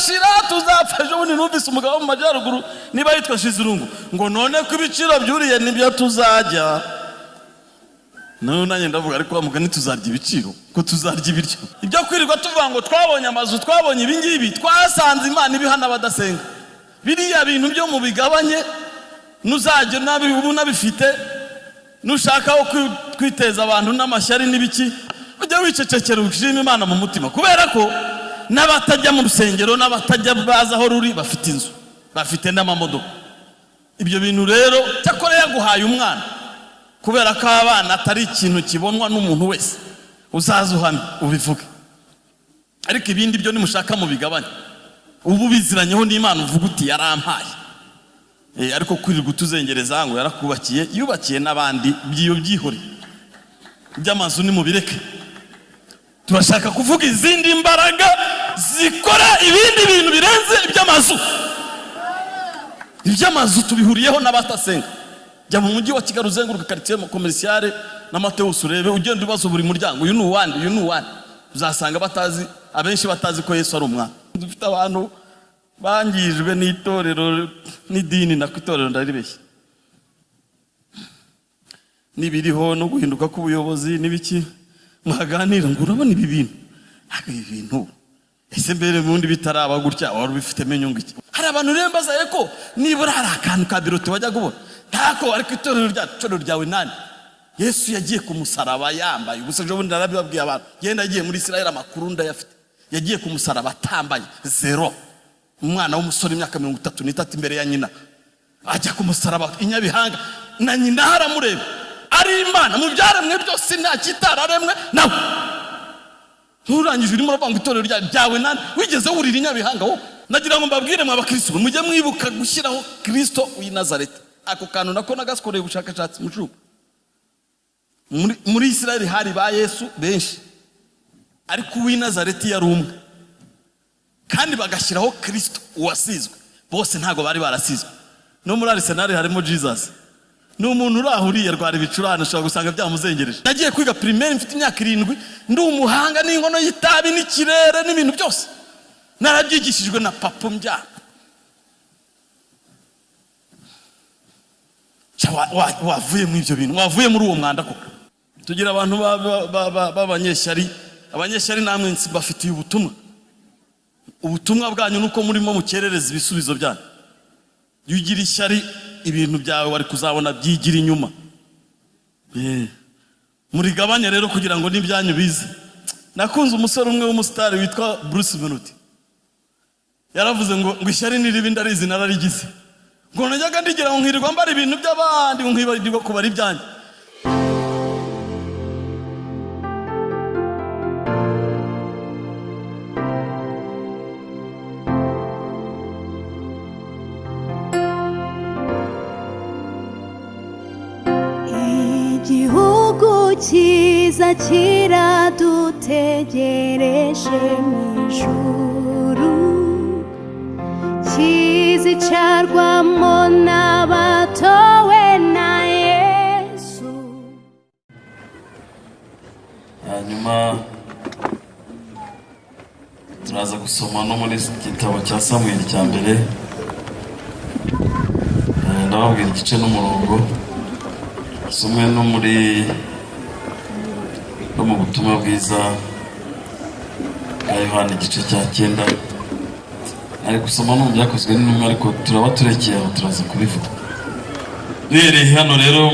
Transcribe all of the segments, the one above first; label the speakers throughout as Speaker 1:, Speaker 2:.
Speaker 1: tuzashira tuzapfa. Ejo bundi numvise umugabo mu majyaruguru niba yitwa Shizirungu ngo none ko ibiciro byuriye nibyo tuzajya. None nanjye ndavuga ariko mugani tuzarya ibiciro ko tuzarya ibiryo. Ibyo kwirirwa tuvuga ngo twabonye amazu twabonye ibingibi twasanze Imana ibihana abadasenga. Biriya bintu byo mu bigabanye nuzajye nabi ubu nabifite nushakaho kwiteza abantu n'amashyari n'ibiki ujya wicecekera ushima Imana mu mutima kubera ko n'abatajya mu rusengero n'abatajya baza aho ruri bafite inzu bafite n'amamodoka. Ibyo bintu rero cyakora yaguhaye umwana kubera ko abana atari ikintu kibonwa n'umuntu wese uzaza uhame ubivuge. Ariko ibindi byo nimushaka mu bigabanye ubu biziranyeho n'Imana uvuga uti yarampaye. Ariko kwirirwa utuzengereza ngo yarakubakiye yubakiye n'abandi byiyo byihore by'amazu ni mubireke. Turashaka kuvuga izindi mbaraga zikora ibindi bintu birenze iby'amazu. Iby'amazu tubihuriyeho n'abatasenga. Jya mu mujyi wa Kigali uzenguruka quartier commerciale na Mateus urebe ugenda ubazo buri muryango uyu n'uwandi uyu n'uwandi uzasanga batazi abenshi batazi ko Yesu ari umwana. Dufite abantu bangijwe n'itorero n'idini na kwitorero ndaribeshye nibiriho no guhinduka k'ubuyobozi n'ibiki mwaganira ngo urabona ibi bintu ese mbere mundi bitaraba gutya wari bifite menyungu iki. Hari abantu rembaza yeko nibura hari akantu ka birote wajya gubona ntako ariko itorero ryawe nani Yesu yagiye ku musaraba yambaye ubusa. Jo bundi narabibabwiye abantu genda yagiye muri Israel amakuru ndayafite yagiye ku musaraba atambaye zero. Umwana w'umusore imyaka 33 imbere ya nyina ajya ku musaraba inyabihanga na nyina haramureba ari Imana mu byaremwe byose nta kitararemwe nawe. Nturangije urimo ravanga itorero ryawe nani wigeze wurira inyabihanga wo. Nagira ngo mbabwire mwa bakristo mujye mwibuka gushyiraho Kristo w'i Nazareti. Ako kantu nako nagaskoreye ubushakashatsi mu cuba. Muri Israel hari ba Yesu benshi ariko w'i Nazareti yari umwe kandi bagashyiraho Kristo uwasizwe. Bose ntago bari barasizwe. No muri Arsenal harimo Jesus. N'umuntu urahuriye rwari bicurana ushobora gusanga byamuzengereje. Nagiye kwiga primaire mfite imyaka 7 ndi umuhanga n'inkono y'itabi n'ikirere n'ibintu byose narabyigishijwe na papa mbyana. Wavuye mu ibyo bintu wavuye muri uwo mwanda koko. Tugira abantu b'abanyeshyari abanyeshyari namwe bafitiye ubutumwa bwanyu nuko murimo mukerereza ibisubizo byanyu. Yugira ishyari ibintu byawe wari kuzabona byigira inyuma. Muri gabanya rero kugira ngo n'ibyanyu bize. Nakunze umusore umwe w'umustar witwa Bruce Melody. Yaravuze ngo ishyari niribi ndarizi nararigize. Ngo najyaga ndigira ngo nkirirwa mbara ibintu by'abandi nkibarirwa kubara ibyanyu.
Speaker 2: Igihugu cyiza kiradutegereje mw'ijuru kizicarwamo n'abatowe na Yesu.
Speaker 3: Hanyuma turaza gusoma no muri igitabo cya Samuel cya mbere. Ndababwira igice n'umurongo somwe no mu butumwa bwiza bwa Yohana igice cya 9. Ari gusoma no byakozwe n'intumwa ariko turaba turekeye aho turaza kubivuga. Duhereye hano rero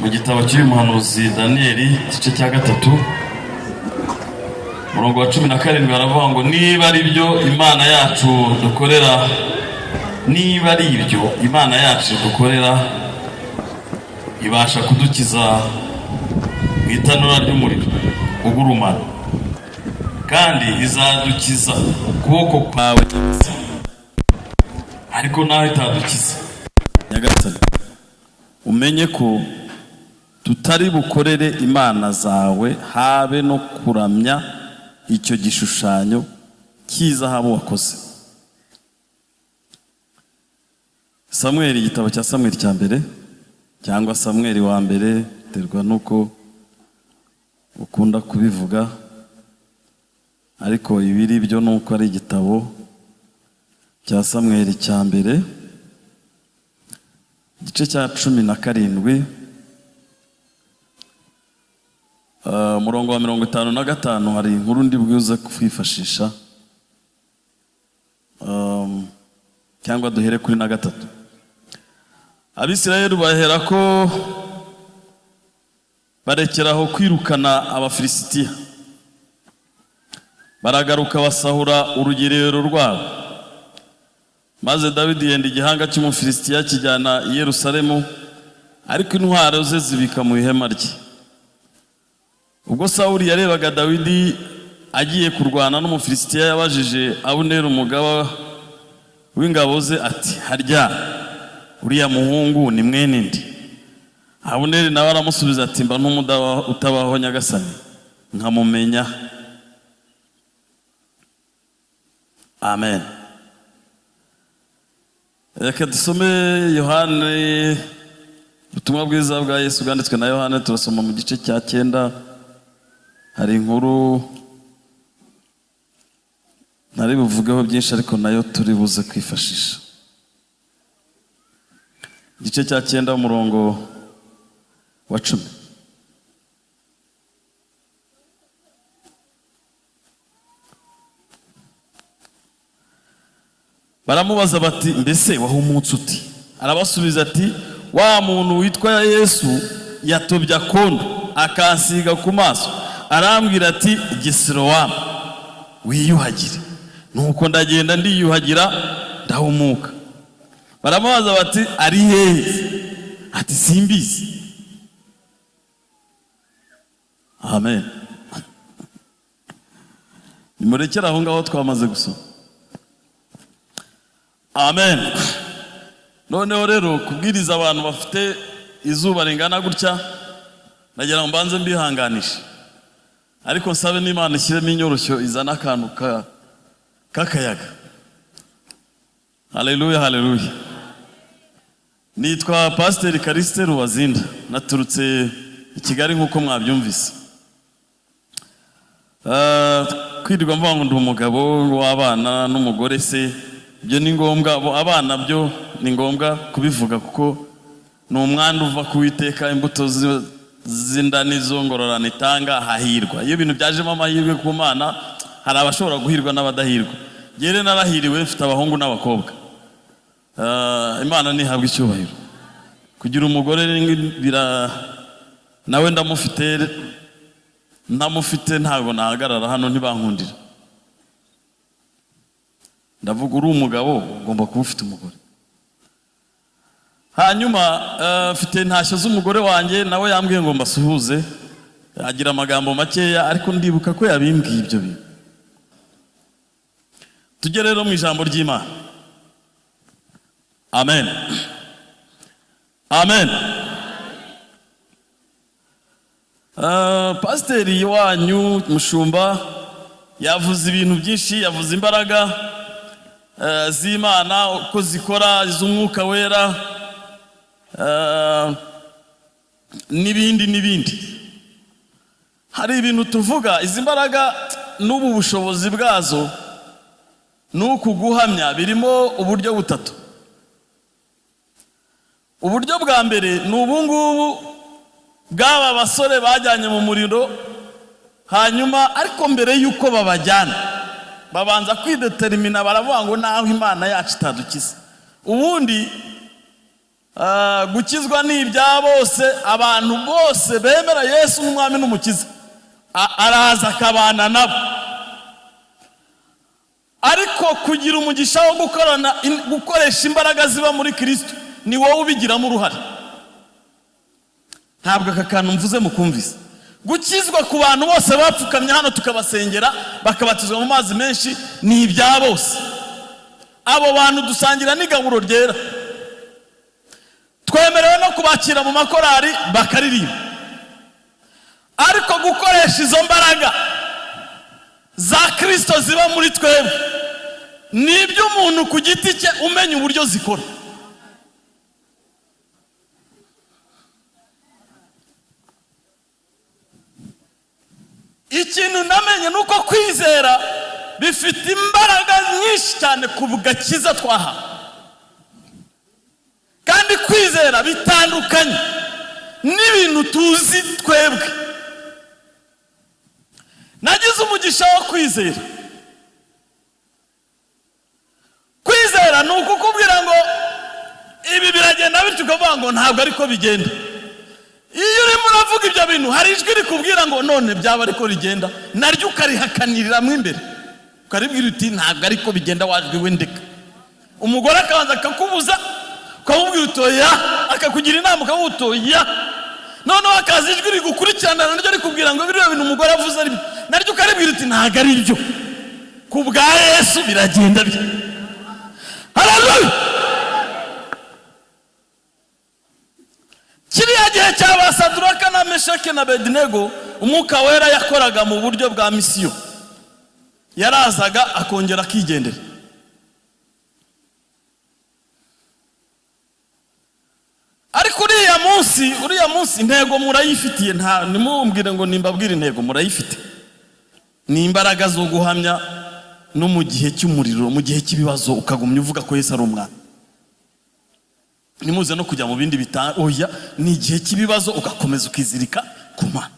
Speaker 3: mu gitabo cy'umuhanuzi Daniel igice cya 3 umurongo wa 17 baravuga ngo niba ari byo Imana yacu dukorera ibasha kudukiza mu itanura ry'umuriro ugurumana kandi izadukiza ukuboko kwawe ariko nawe itadukiza.
Speaker 1: Nyagasani umenye ko tutari bukorere imana zawe habe no kuramya icyo gishushanyo cy'izahabu wakoze. Samuel igitabo cya Samuel cya mbere cyangwa Samuel wa mbere terwa nuko ukunda kubivuga. ariko ibiri byo nuko ari igitabo cya Samweli cya mbere igice cya 17 umurongo wa 55 hari inkuru ndi bwiza kwifashisha cyangwa duhere kuri na 3. Abisirayeli bahera ko barekeraho kwirukana abafilisitiya, baragaruka basahura urugerero rwabo, maze Dawidi yenda igihanga cy'umufilisitiya kijyana i Yerusalemu, ariko intwaro ze zibika mu ihema rye. Ubwo Sawuli yarebaga Dawidi agiye kurwana n'umufilisitiya, yabajije Abuneri umugaba w'ingabo ze ati, harya uriya muhungu ni mwene ndi? Abuneri nawe aramusubiza ati, mba utabaho nyagasani, nkamumenya. Amen. Reka dusome Yohane, ubutumwa bwiza bwa Yesu bwanditswe na Yohane, turasoma mu gice cya 9. Hari inkuru ntari buvugeho byinshi ariko nayo turi buze kwifashisha. Igice cya 9 umurongo wa 10. Baramubaza bati, mbese wahumutse uti? Arabasubiza ati, wa muntu witwa Yesu yatobye akondo akansiga ku maso, arambwira ati, Gisilowamu, wiyuhagire. Nuko ndagenda ndiyuhagira ndahumuka. Baramubaza bati, ari hehe? Ati, simbizi. Amen. Nimurekere aho ngaho twamaze gusoma. Amen. Noneho rero kubwiriza abantu bafite izuba ringana gutya, nagira ngo mbanze mbihanganisha, ariko nsabe n'Imana ishyiremo inyoroshyo izana akantu k'akayaga. Haleluya, haleluya. Nitwa Pasiteri Callixte Rubazinda, naturutse i Kigali nk'uko mwabyumvise. Kwirirwa mvuga ngo ndi umugabo w'abana n'umugore se, byo ni ngombwa. Abana byo ni ngombwa kubivuga kuko ni umwanda uva ku Uwiteka, imbuto z'inda nizo ngororano itanga, hahirwa. Iyo ibintu byajemo amahirwe ku Mana, hari abashobora guhirwa n'abadahirwa. Jyewe narahiriwe, mfite abahungu n'abakobwa. Imana nihabwa icyubahiro. Kugira umugore nawe ndamufite, ntamufite ntabwo nahagarara hano ntibankundira. Ndavuga uri umugabo ugomba kuba ufite umugore. Hanyuma mfite ntashyo z'umugore wanjye, nawe yambwiye ngo mbasuhuze, agira amagambo makeya ariko ndibuka ko yabimbwiye ibyo bintu. Tujye rero mu ijambo ry'Imana. Amen. Amen. Pasiteri wanyu mushumba yavuze ibintu byinshi, yavuze imbaraga z'Imana uko zikora, iz'Umwuka Wera, n'ibindi. Hari ibintu tuvuga, izi mbaraga n'ubu bushobozi bwazo nuko guhamya birimo uburyo butatu. Uburyo bwa mbere ni ubungubu bw'aba basore bajyanye mu muriro, hanyuma ariko mbere yuko babajyana babanza kwidetermina, baravuga ngo naho Imana yacu itadukiza. Ubundi gukizwa ni ibya bose, abantu bose bemera Yesu nk'umwami n'umukiza, araza akabana nabo. Ariko kugira umugisha wo gukoresha imbaraga ziba muri Kristo, ni wowe ubigiramo uruhare. Ntabwo aka kantu mvuze mukumvise. Gukizwa ku bantu bose bapfukamye hano tukabasengera bakabatizwa mu mazi menshi ni ibya bose. Abo bantu dusangira n'igaburo ryera, twemerewe no kubakira mu makorari bakaririmba. Ariko gukoresha izo mbaraga za Kristo ziba muri twebwe ni iby'umuntu ku giti cye umenya uburyo zikora. ikintu namenye nuko kwizera bifite imbaraga nyinshi cyane ku gakiza twaha, kandi kwizera bitandukanye n'ibintu tuzi twebwe. Nagize umugisha wo kwizera. Kwizera ni ukukubwira ngo ibi biragenda bityo ukavuga ngo ntabwo ariko bigenda. Iyo urimo uravuga ibyo bintu hari ijwi rikubwira ngo none byaba ariko rigenda, naryo ukarihakanirira mu imbere ukaribwira uti ntabwo ariko bigenda, wajwe wendeka. Umugore akabanza akakubuza ukamubwira utoya, akakugira inama ukavuga utoya, noneho akaza ijwi rigukurikirana naryo rikubwira ngo biriya bintu umugore avuze ari naryo ukaribwira uti ntabwo ari byo, ku bwa Yesu biragenda byo. Haleluya! Kiriya gihe cy'aba Saduraka na Meshaki na Abedinego, umwuka wera yakoraga mu buryo bwa misiyo. Yarazaga akongera akigendera. Ariko uriya munsi intego murayifitiye, nta nimumbwire ngo nimbabwire intego murayifite. Ni imbaraga zo guhamya no mu gihe cy'umuriro, mu gihe cy'ibibazo ukagumya uvuga ko Yesu ari umwana. Nimuze no kujya mu bindi oya, ni igihe cy'ibibazo ugakomeza ukizirika ku Mana.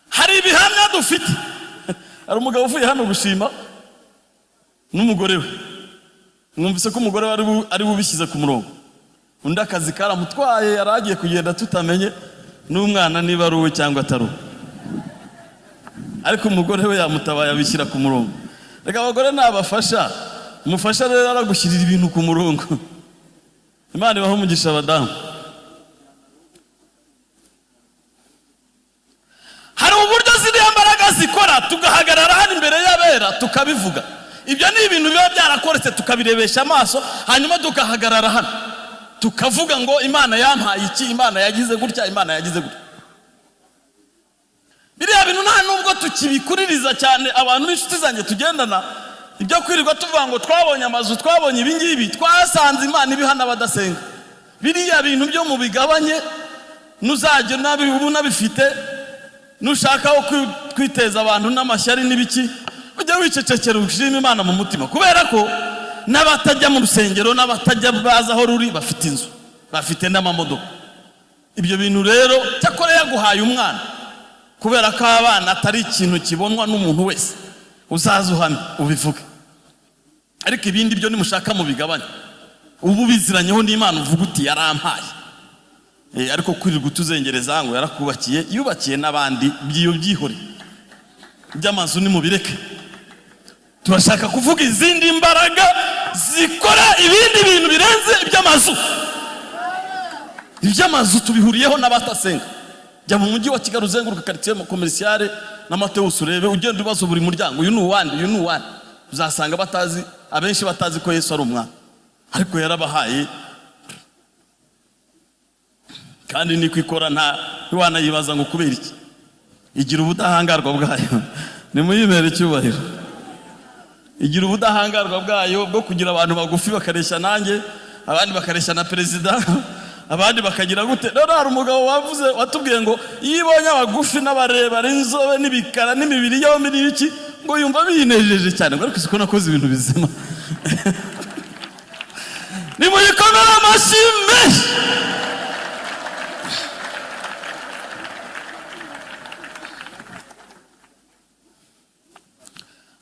Speaker 1: Hari ibihamya dufite. Hari umugabo uvuye hano gushima n'umugore we. Mwumvise ko umugore ari bubishyize ku murongo. Undi akazi karamutwaye, yaragiye kugenda tutamenye n'umwana niba ari uwe cyangwa atari uwe. Ariko umugore we yamutabaye abishyira ku murongo. Reka abagore nabafasha, umufasha rero aragushyirira ibintu ku murongo. Imana ibaho umugisha abadamu. Hari uburyo ziriya mbaraga zikora, tugahagarara hano imbere y'abera tukabivuga. Ibyo ni ibintu biba byarakoretse tukabirebesha amaso, hanyuma tugahagarara hano tukavuga ngo Imana yampaye iki, Imana yagize gutya, Imana yagize gutya. Biriya bintu nta nubwo tukibikuririza cyane abantu b'inshuti zanjye tugendana, ibyo kwirirwa tuvuga ngo twabonye amazu, twabonye ibingibi, twasanze Imana ibihana badasenga. Biriya bintu byo mu bigabanye, nuzajye nabifite, nushakaho kwiteza abantu n'amashyari n'ibiki, ujya wicecekera ushima Imana mu mutima, kubera ko n'abatajya mu rusengero n'abatajya baza aho ruri bafite inzu, bafite n'amamodoka. Ibyo bintu rero cyakora yaguhaye umwana, kubera ko abana atari ikintu kibonwa n'umuntu wese, uzaza uhamye ubivuge. Ariko ibindi byo nimushaka mu bigabane, ubu biziranyeho n'Imana uvuga uti yarampaye. Ariko kwirirwa utuzengereza ngo yarakubakiye, yubakiye n'abandi byiyo byihore. By'amazu ni mubireke. Turashaka kuvuga izindi mbaraga zikora ibindi bintu birenze iby'amazu. Iby'amazu tubihuriyeho n'abatasenga. Jya mu mujyi wa Kigali uzenguruka quartier commerciale na Mateus urebe, ugenda ubazo buri muryango, uyu ni uwandi. Uzasanga batazi, abenshi batazi ko Yesu ari umwana. Ariko yarabahaye. Kandi ni kwikora ntiwana yibaza ngo kubera iki. Igira ubudahangarwa bwayo. Nimuyimere icyubahiro. Igira ubudahangarwa bwayo bwo kugira abantu bagufi bakareshya nanjye, abandi bakareshya na perezida, abandi bakagira gute. Rero hari umugabo watubwiye ngo iyo ibonye abagufi n'abarebare, inzobe n'ibikara n'imibiri yombi n'ibiki, ngo yumva binejeje cyane. Ariko siko nakoze ibintu bizima. Nimuyikomere amashyi menshi.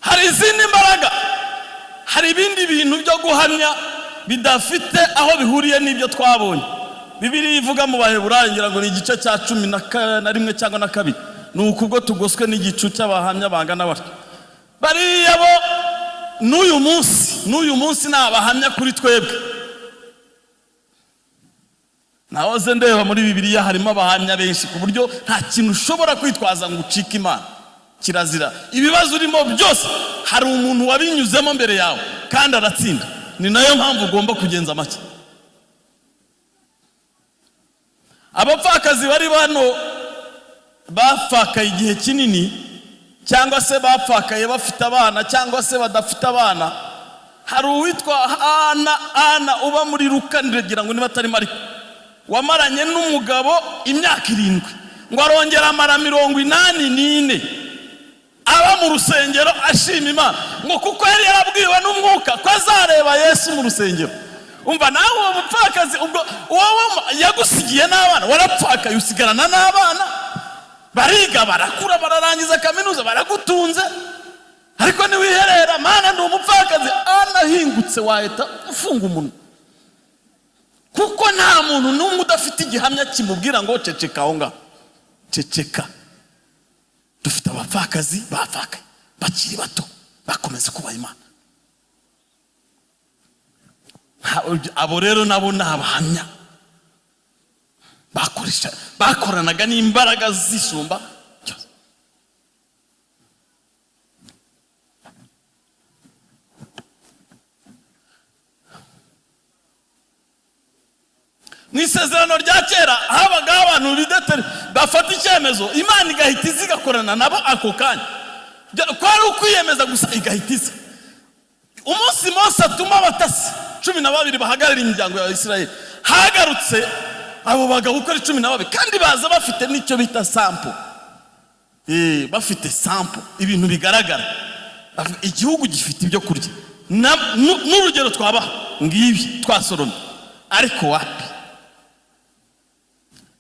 Speaker 1: Hari izindi mbaraga, hari ibindi bintu byo guhamya bidafite aho bihuriye n'ibyo twabonye. Bibiliya ivuga mu Baheburayo ngira ngo ni igice cya 11 cyangwa na 2, ni ukubwo tugoswe n'igicu cy'abahamya bangana batyo. Bariya bo n'uyu munsi nabahamya kuri twebwe. Nahoze ndeba muri Bibiliya harimo abahamya benshi ku buryo nta kintu ushobora kwitwaza ngo ucike Imana. Kirazira. Ibibazo urimo byose hari umuntu wabinyuzemo mbere yawe kandi aratsinda. Ni nayo mpamvu ugomba kugenza make. Abapfakazi bari bano bapfakaye igihe kinini, cyangwa se bapfakaye bafite abana cyangwa se badafite abana. Hari uwitwa Ana uba muri Luka, ngira ngo niba atari Mariko. wamaranye n'umugabo imyaka 7 ngo arongera amara 84 aba mu rusengero ashima Imana ngo kuko yari yarabwiwe n'umwuka ko azareba Yesu mu rusengero. Umva nawe uwo mupfakazi ubwo wowe yagusigiye n'abana warapfakaye usigarana n'abana bariga barakura bararangiza kaminuza baragutunze ariko ni wiherera mana ndi umupfakazi anahingutse wahita ufunga umunwa kuko nta muntu n'umwe udafite igihamya kimubwira ngo ceceka aho ngaho ceceka. Dufite abapfakazi bapfakaye bakiri bato bakomeza kubaha Imana. Abo rero nabo nabahamya bakoranaga n'imbaraga zisumba cyose. Mu isezerano rya kera habagaho abantu bideteri bafata icyemezo Imana igahita izigakorana nabo ako kanya. Kwari ukwiyemeza gusa igahita iza. Umunsi Mose atuma abatasi 12 bahagarira imiryango ya Isirayeli hagarutse abo bagabo uko ari 12 kandi baza bafite n'icyo bita sample. Bafite sample ibintu bigaragara igihugu gifite ibyo kurya n'urugero twabaha ngibi twasoromye ariko wapi.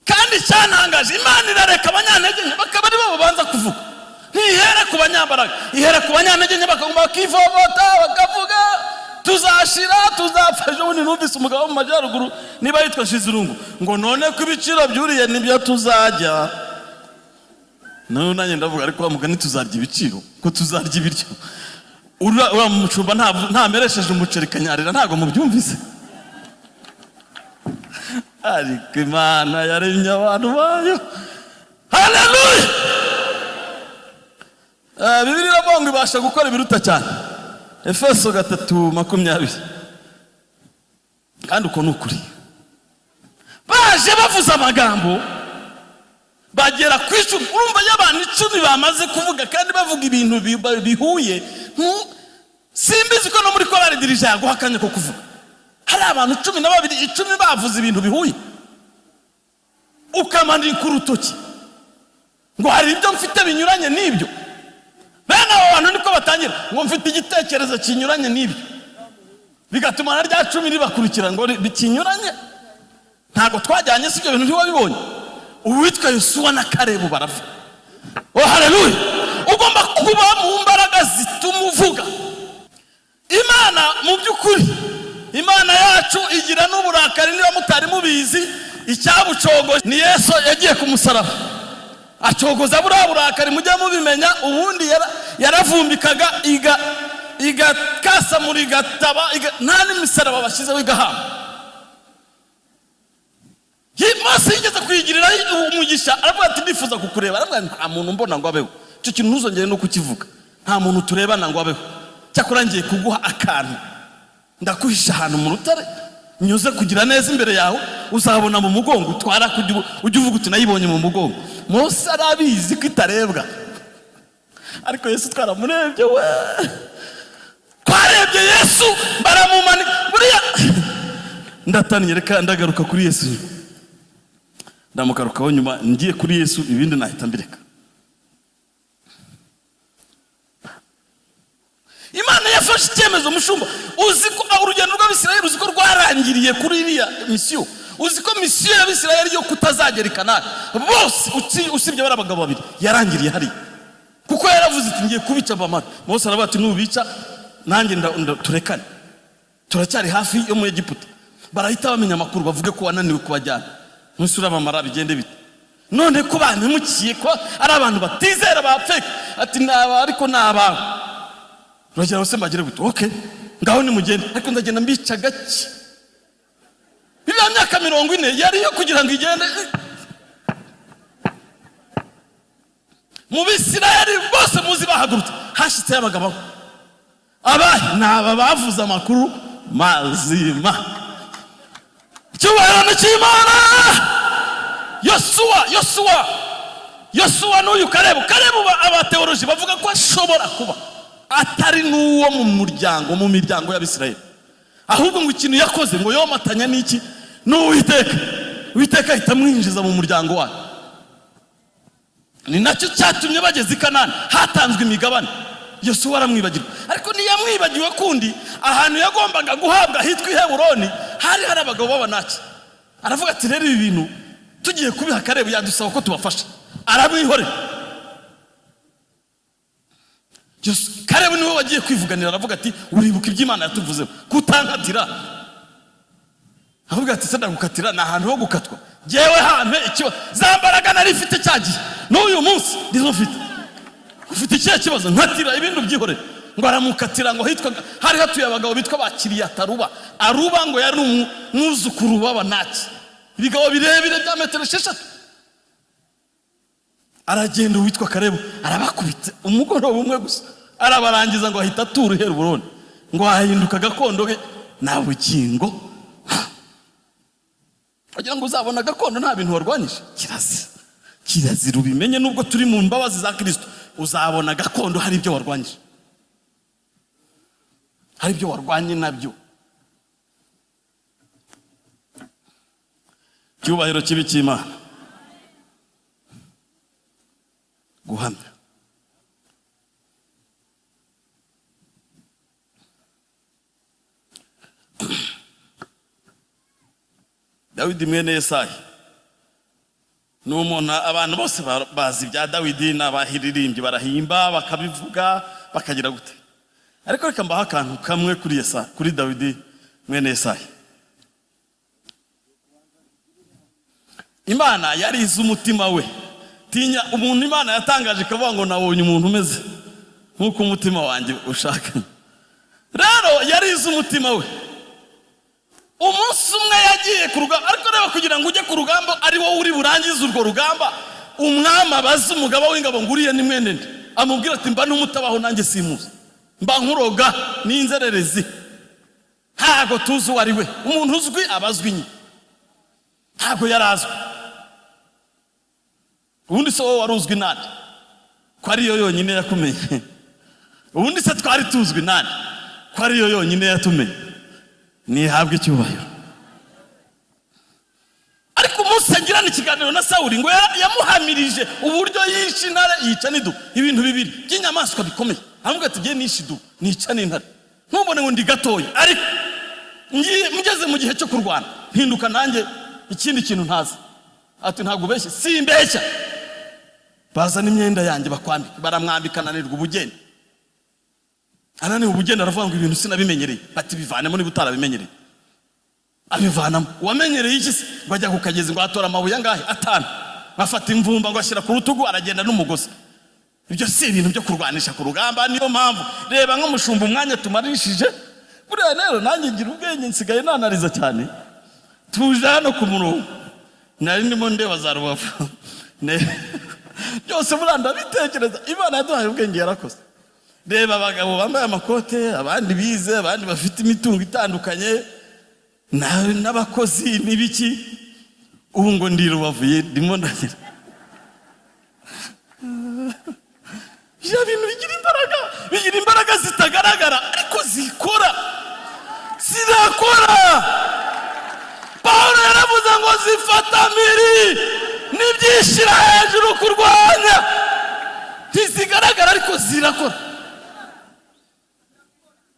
Speaker 1: Kandi cyantangaje Imana irareka abanyantege bakaba ari bo banza kuvuga ntihere ku banyambaraga ihere ku banyantege bakagomba kwivovota bakavuga tuzashira tuzapfa. Ejo bundi numvise umugabo mu majyaruguru niba yitwa Shizirungu ngo none ko ibiciro byuriye nibyo tuzajya nanjye ndavuga ariko bamugani tuzarya ibiciro ko tuzarya ibiryo ura mucumba nta meresheje umuceri kanyarira ntago mubyumvise. Ariko Imana yaremye abantu bayo. Haleluya. Bibiliya iravuga ngo ibasha gukora ibiruta cyane. Efeso 3:20. Kandi uko nukuri baje bavuza amagambo bagera ku 10. Urumva y'abantu 10 bamaze kuvuga kandi bavuga ibintu bihuye. Simbizi ko no muri korali dirije yaguhakanye ko kuvuga. Hari abantu 12 10 bavuze ibintu bihuye ukamandika urutoki ngo hari ibyo mfite binyuranye n'ibyo. Bene abo bantu niko batangira ngo mfite igitekerezo kinyuranye n'ibyo bigatuma na rya 10 ribakurikira ngo bikinyuranye ntago twajyanye sibyo bintu ntiwabibonye. Uwitwa Yosuwa na Kalebu baravuga. Oh haleluya. Ugomba kuba mu mbaraga zituma uvuga. Imana mu by'ukuri Imana yacu igira n'uburakari niba mutari mubizi icyabucogo ni Yesu yagiye ku musaraba acogoza burakari mujye mubimenya. Ubundi yaravumbikaga igakasa muri gataba nta n'imisaraba bashizeho igahamba. Mose yigeze kwigirira umugisha aravuga ati ndifuza kukureba. Aravuga nta muntu mbona ngo abeho. Icyo kintu ntuzongere no kukivuga. Nta muntu turebana ngo abeho. Cyakora ngiye kuguha akantu ndakuhisha ahantu mu rutare nyuze kugira neza imbere yawe uzabona mu mugongo utwara ujye uvuga uti nayibonye mu mugongo. Mose arabizi ko itarebwa ariko Yesu twaramurebye we twarebye Yesu baramumanika buriya ndataniye reka ndagaruka kuri Yesu ndamugarukaho nyuma ngiye kuri Yesu ibindi nahita mbireka. Imana yafashe icyemezo mushumba uziko urugendo rw'Abisirayeli uziko rwarangiriye kuri iriya misiyo. Uziko misiyo y'Abisirayeli yo kutazagera i Kanani bose usibye bari abagabo 2 yarangiriye hari kuko yaravuze ati ngiye kubica bamara. Mose aravuga ati nubica nanjye turekane turacyari hafi yo mu Egiputa. Barahita bamenya amakuru bavuge ko wananiwe kubajyana. Mose urabamara bigende bite none ko bantemukiye ko ari abantu batizera bapfeka ati naba ariko naba Rogera wose mbagire gute okay ngaho ni mugende ariko ndagenda mbica gake. Biba myaka 40 yari yo kugira ngo igende mu Bisirayeli bose muzi bahagurutse hashitse abagabo naba bavuze amakuru mazima. Cyubahiro n'Imana. Yosuwa n'uyu Kalebu abateoloji bavuga ko ashobora kuba atari n'uwo mu miryango y'Abisirayeli ahubwo ngo ikintu yakoze ngo yomatanya n'iki n'Uwiteka Uwiteka ahita amwinjiza mu muryango wayo. Ni nacyo cyatumye bageze i Kanani hatanzwe imigabane. Yosuwa aramwibagirwa, ariko ntiyamwibagiwe kundi ahantu yagombaga guhabwa hitwa i Heburoni hari abagabo b'Abanaki. Aravuga ati rero ibi bintu tugiye kubiha Kalebu yadusaba ko tubafasha. Aramwihorera. Kalebu niwe wagiye kwivuganira, aravuga ati uribuka iby'Imana yatuvuzeho kutankatira. Avuga ati se ndagukatira na ahantu ho gukatwa, jewe hampe ikibazo zambaraga nari mfite cyagiye n'uyu munsi ndizo mfite. Ufite ikihe kibazo? Nkatira ibintu byihorera. Ngo aramukatira ngo hitwa hari hatuye abagabo bitwa bakiriya Taruba. Aruba ngo yari umwuzukuru w'Abanaki, ibigabo birebire bya metero 6. Aragenda uwitwa Kalebu arabakubita umugoroba umwe gusa, arabarangiza ngo ahita atura i Heburoni, ngo ahinduka gakondo ke na bugingo. Agira ngo uzabona gakondo nta bintu warwanyije. Kirazira ubimenye, nubwo turi mu mbabazi za Kristo uzabona gakondo hari ibyo warwanyije, hari ibyo warwanye nabyo. Cyubahiro kibi cy'Imana. Guhamya. Dawidi mwene Yesayi n'umuntu abantu bose bazi bya Dawidi, n'abahiririmbyi barahimba bakabivuga bakagira gute. Ariko reka mbaha akantu kamwe kuri Yesayi, kuri Dawidi mwene Yesayi. Imana yarize umutima we. Tinya umuntu Imana yatangaje ikavuga ngo nabonye umuntu umeze nkuko umutima wanjye ushaka. Rero yarize umutima we. Umunsi umwe yagiye ku rugamba, ariko reba kugira ngo ujye ku rugamba ari wowe uri burangize urwo rugamba, umwami abaza umugaba w'ingabo nguriye ni mwene nde, amubwira ati mba n'umutabaho nanjye simuzi, mba nkuroga n'inzererezi, ntago tuzi uwo ari we. Umuntu uzwi abazwi nyine, ntago yarazwi. Ubundi se wowe wari uzwi nande ko ariyo yonyine yakumenye? Ubundi se twari tuzwi nande ko ariyo yonyine yatumenye? Nihabwe icyubahiro. Ariko umunsi agirana ikiganiro na Sawuli ngo yamuhamirije uburyo yishe intare yica n'idubu, ibintu bibiri by'inyamaswa bikomeye. Aramubwira ati giye nishe idubu nica n'intare, ntubone ngo ndi gatoya, ariko ngiye mugeze mu gihe cyo kurwana mpinduka nanjye ikindi kintu ntazi. Ati ntabwo ubeshye, simbeshya. Bazana imyenda yanjye bakwambika, baramwambika ananirwa ubugeni. Ananiwe ubugeni aravuga ngo ibintu sinabimenyereye. Ati bivanemo niba utarabimenyereye. Abivanamo. Wamenyereye iki se? Ngo ajya ku kagezi ngo atora amabuye angahe? 5. Bafata imvumba ngo ashyira ku rutugu, aragenda n'umugozi. Ibyo si ibintu byo kurwanisha ku rugamba. Niyo mpamvu reba nk'umushumba umwanya tumarishije. Buriya rero nanjye ngira ubwenge, nsigaye nanariza cyane. Tuje hano ku murongo, nari ndimo ndeba za Rubavu. Byose buranda bitekereza. Imana yaduhaye ubwenge, yarakoze. Reba abagabo bambaye amakote, abandi bize, abandi bafite imitungo itandukanye, n'abakozi n'ibiki. Ubu ngo ndi Rubavuye ndimo ndagira. Ya bintu bigira imbaraga zitagaragara ariko zikora. Zirakora. Pawulo yaravuze ngo zifata miri n'ibyishira hejuru kurwanya. Ntizigaragara ariko zirakora.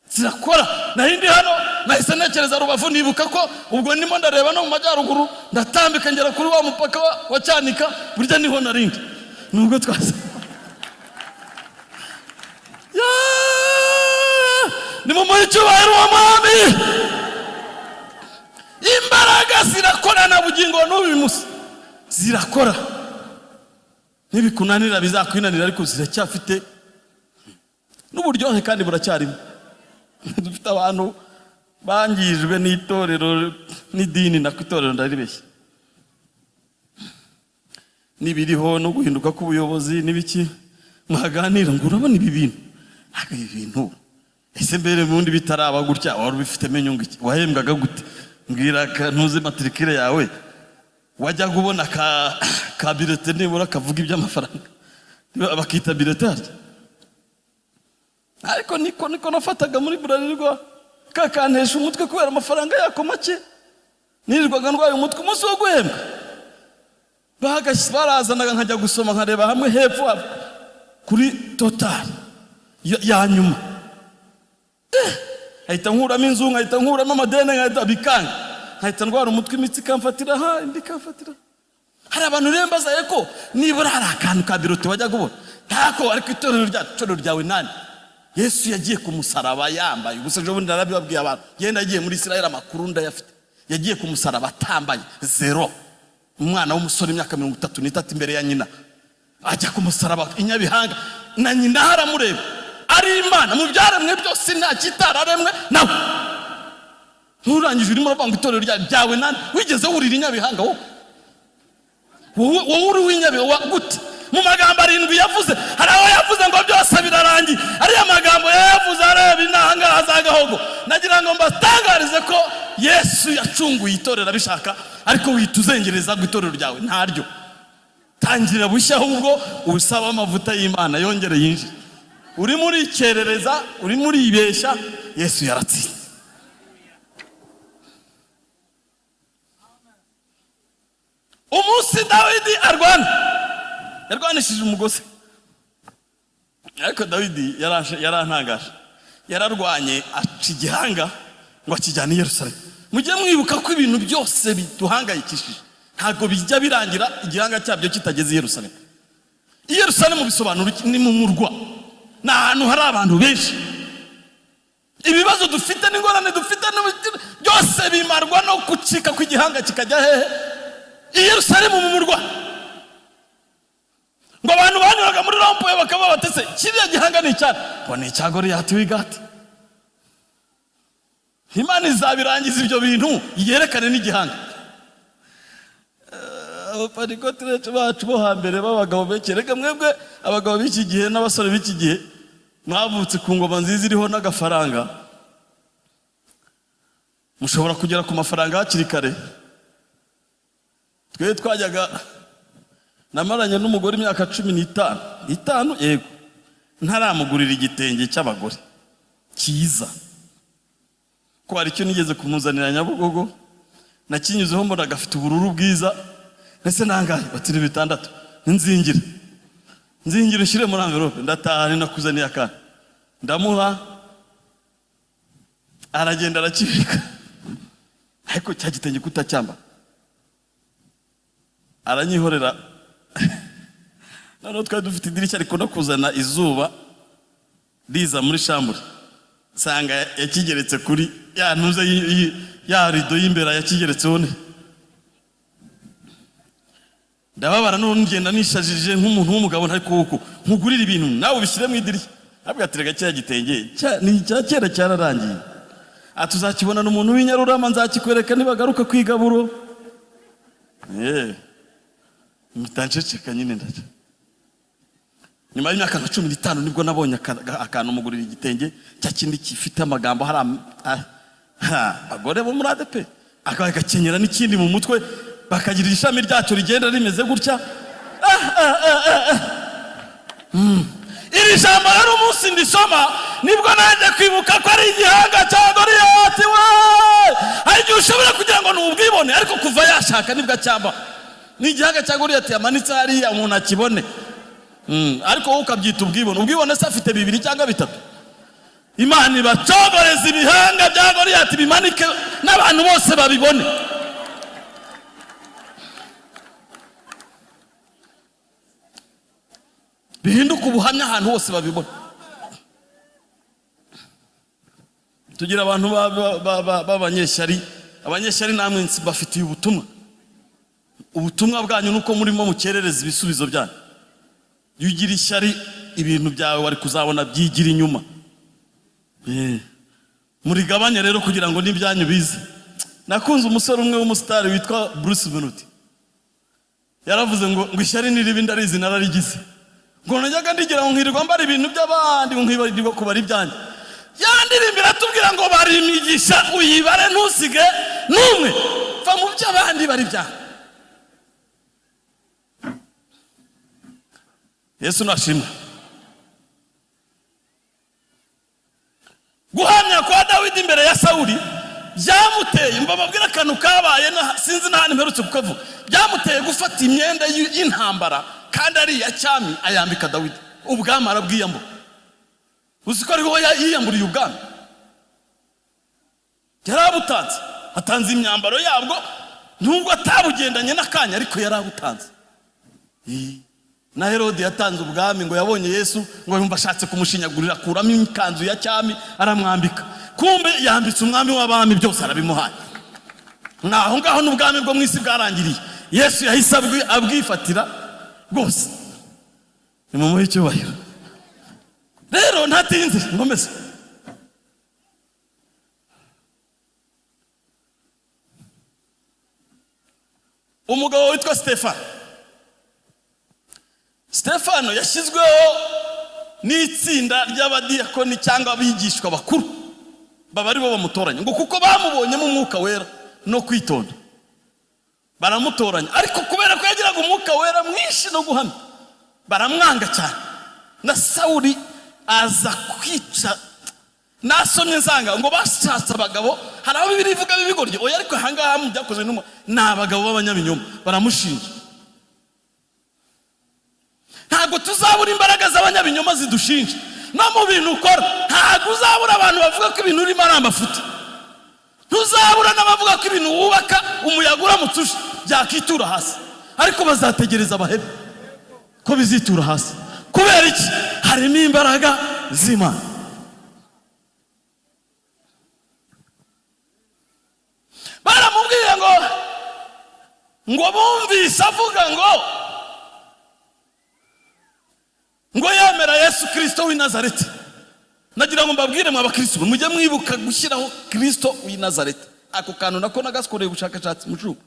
Speaker 1: Zirakora. Nahindi hano nahise ntekereza Rubavu, nibuka ko ubwo ndimo ndareba no mu majyaruguru ndatambika ngera kuri wa mupaka wa Cyanika, burya niho narindi nubwo twase. Ni mu cyubahiro wa mwami. Imbaraga zirakora na bugingo n'ubu musi zirakora. Nibikunanira bizakwinanira, ariko ziracyafite n'uburyohe kandi buracyarimo. Dufite abantu bangijwe n'itorero n'idini, na kwitorero ndaribeshye. Nibiriho no guhinduka k'ubuyobozi n'ibiki mwaganira ngo urabona ibi bintu. Ibi bintu ese mbere mundi bitaraba gutya wari ubifite menyungu iki? Wahembwaga gute? Mbwira ntuze matricule yawe. Wajya kubona ka bilete nibura kavuga iby'amafaranga. Bakita bilete. Ariko niko nafataga muri Burarirwa kakantesha umutwe kubera amafaranga yako make. nirirwaga ndwaye umutwe umunsi wo guhembwa barazanaga nkajya gusoma nkareba hamwe hepfo kuri Total ya nyuma ahita nkuramo inzu nkahita nkuramo amadeni nkahita bikanga nkahita ndwara umutwe imitsi ikamfatira indi ikamfatira. Hari abantu rero mbazaye ko nibura hari akantu ka birote wajya kubona ntako ariko itorero ryawe nani Yesu yagiye ku musaraba yambaye gusa ejo bundi narabibabwiye abantu yenda yagiye muri Israel amakuru ndayafite yagiye ku musaraba atambaye zero umwana w'umusore imyaka 33 imbere ya nyina ajya ku musaraba inyabihanga na nyina haramureba ari Imana mu byaremwe byose nta kitararemwe nawe nturangije urimo urabanga itorero ryawe nani wigeze wurira inyabihanga wowe uri w'inyabiwa gute mu magambo 7 yavuze hari aho yavuze ngo byose birarangiye ariya magambo yavuze areba inanga azagahogo nagira ngo mbatangarize ko Yesu yacunguye itorero abishaka ariko wituzengereza ngo itorero ryawe ntaryo tangira bushya ahubwo ubusaba amavuta y'Imana yongere yinjire uri muri kerereza uri muri ibeshya Yesu yaratsinze. Umunsi Dawidi yarwanishije umugozi ariko Dawidi yarantangaje yararwanye aca igihanga ngo akijyane i Yerusalemu. Mujye mwibuka ko ibintu byose biduhangayikishije ntago bijya birangira igihanga cyabyo kitageze i Yerusalemu. I Yerusalemu bisobanura ni mu murwa na ahantu hari abantu benshi. Ibibazo dufite n'ingorane dufite byose bimarwa no kucika kw'igihanga kikajya hehe i Yerusalemu mu murwa. Ngo abantu banyuraga muri rompuwe bakaba batese kiriya gihanga ni cyane ngo ni icya Goliyati w'Igati. Imana izabirangiza ibyo bintu yerekane n'igihanga. Abaparikotirete bacu bo hambere b'abagabo bekerega mwebwe abagabo b'iki gihe n'abasore b'iki gihe mwavutse ku ngoma nziza iriho n'agafaranga mushobora kugera ku mafaranga hakiri kare. Twe twajyaga namaranye n'umugore imyaka 15 yego ntaramugurira igitenge cy'abagore cyiza ko hari cyo nigeze kumuzanira Nyabugogo nakinyuzeho mbona gafite ubururu bwiza ese nangaye batiri 6 nzingire shire muri envelope ndataha nakuzaniye akana ndamuha aragenda arakibika ariko cya gitenge kutacyamba aranyihorera. None twari dufite idirishya ariko no kuzana izuba riza muri shambure sanga yakigeretse kuri ya ntuze ya rido y'imbere yakigeretseho ne ndababara none ngenda nishajije nk'umuntu w'umugabo ariko uko nkugurira ibintu nawe ubishyire mu idirishya abwatirega cya gitenge ni cya kera cyararangiye atuzakibona n'umuntu w'inyarurama nzakikwereka nibagaruka kwigaburo mutanceceka nyine ndaje. Nyuma y'imyaka 15 nibwo nabonye akantu mugurira igitenge cya kindi gifite amagambo hari agore bo muri ADP akagakenyera n'ikindi mu mutwe bakagira ishami ryacyo rigenda rimeze gutya. Iri jambo rero umunsi ndisoma nibwo naje kwibuka ko ari igihanga cya Goliyati hari igihe ushobora kugira ngo n'ubwibone ariko kuva yashaka nibwo acyamba ni igihanga cya Goliyati yamanitse hariya umuntu akibone. Ariko wowe ukabyita ubwibone se afite 2 cyangwa 3. Imana ibacogoreza ibihanga bya Goliyati bimanike n'abantu bose babibone. Bihinduka ubuhamya ahantu hose babibona. Tugira abantu b'abanyeshyari abanyeshyari namwe bafitiye ubutumwa bwanyu nuko murimo mukerereza ibisubizo byanyu. Yugira ishyari ibintu byawe wari kuzabona byigira inyuma. Murigabanye rero kugira ngo n'ibyanyu bize. Nakunze umusore umwe w'umusitari witwa Bruce Melody. Yaravuze ngo ishyari niribi ndarizi nararigize. Ngo najyaga ndigira ngo nkirirwa mbara ibintu by'abandi nkibarirwa kubara ibyanyu. Yandirimbira tubwira ngo bari imigisha uyibare ntusige numwe va mu by'abandi bari byanyu. Yesu nashimwe. Guhamya kwa Dawidi imbere ya Sauli byamuteye mbababwira akantu kabaye sinzi n'ahandi mperutse kukavuga, byamuteye gufata imyenda y'intambara kandi ari iya cyami ayambika Dawidi. Ubwami arabwiyambura. Uzi ko ariho yiyamburiye ubwami? Yarabutanze, atanze imyambaro yabwo nubwo atabugendanye n'akanya, ariko yarabutanze. Na Herode yatanze ubwami ngo yabonye Yesu ngo yumva ashatse kumushinyagurira, kuramo ikanzu ya cyami aramwambika. Kumbe yambitse umwami w'abami, byose arabimuhaye. Naho ngaho n'ubwami bwo mwisi bwarangiriye. Yesu yahise abwifatira rwose. Ni mu muhe cyubahiro. Rero ntatinze ngomeze. Umugabo witwa Stefano yashyizweho n'itsinda ry'abadiyakoni cyangwa abigishwa bakuru, baba ari bo bamutoranya ngo kuko bamubonyemo umwuka wera no kwitonda, baramutoranya. Ariko kubera ko yagiraga umwuka wera mwinshi no guhamya, baramwanga cyane. Na Sawuli aza kwica. Nasomye nsanga ngo bashatse abagabo, hari aho Bibiliya ivuga bibigorye, oya ariko ahangaha mu byakozwe n'umwe n'abagabo b'abanyabinyoma baramushinja. Ntago tuzabura imbaraga z'abanyabinyoma zidushinja. No mu bintu ukora ntago uzabura abantu bavuga ko ibintu urimo ari amafuti. Tuzabura n'abavuga ko ibintu wubaka umuyaga uramutse uje byakitura hasi, ariko bazategereza abahebe ko bizitura hasi. Kubera iki? Harimo imbaraga z'Imana. Baramubwiye ngo bumvise avuga ngo yemera Yesu Kristo w'i Nazareti. Nagira ngo mbabwire mwa bakristo mujye mwibuka gushyiraho Kristo w'i Nazareti. Ako kantu nako nagakoreye ubushakashatsi mu cyumba.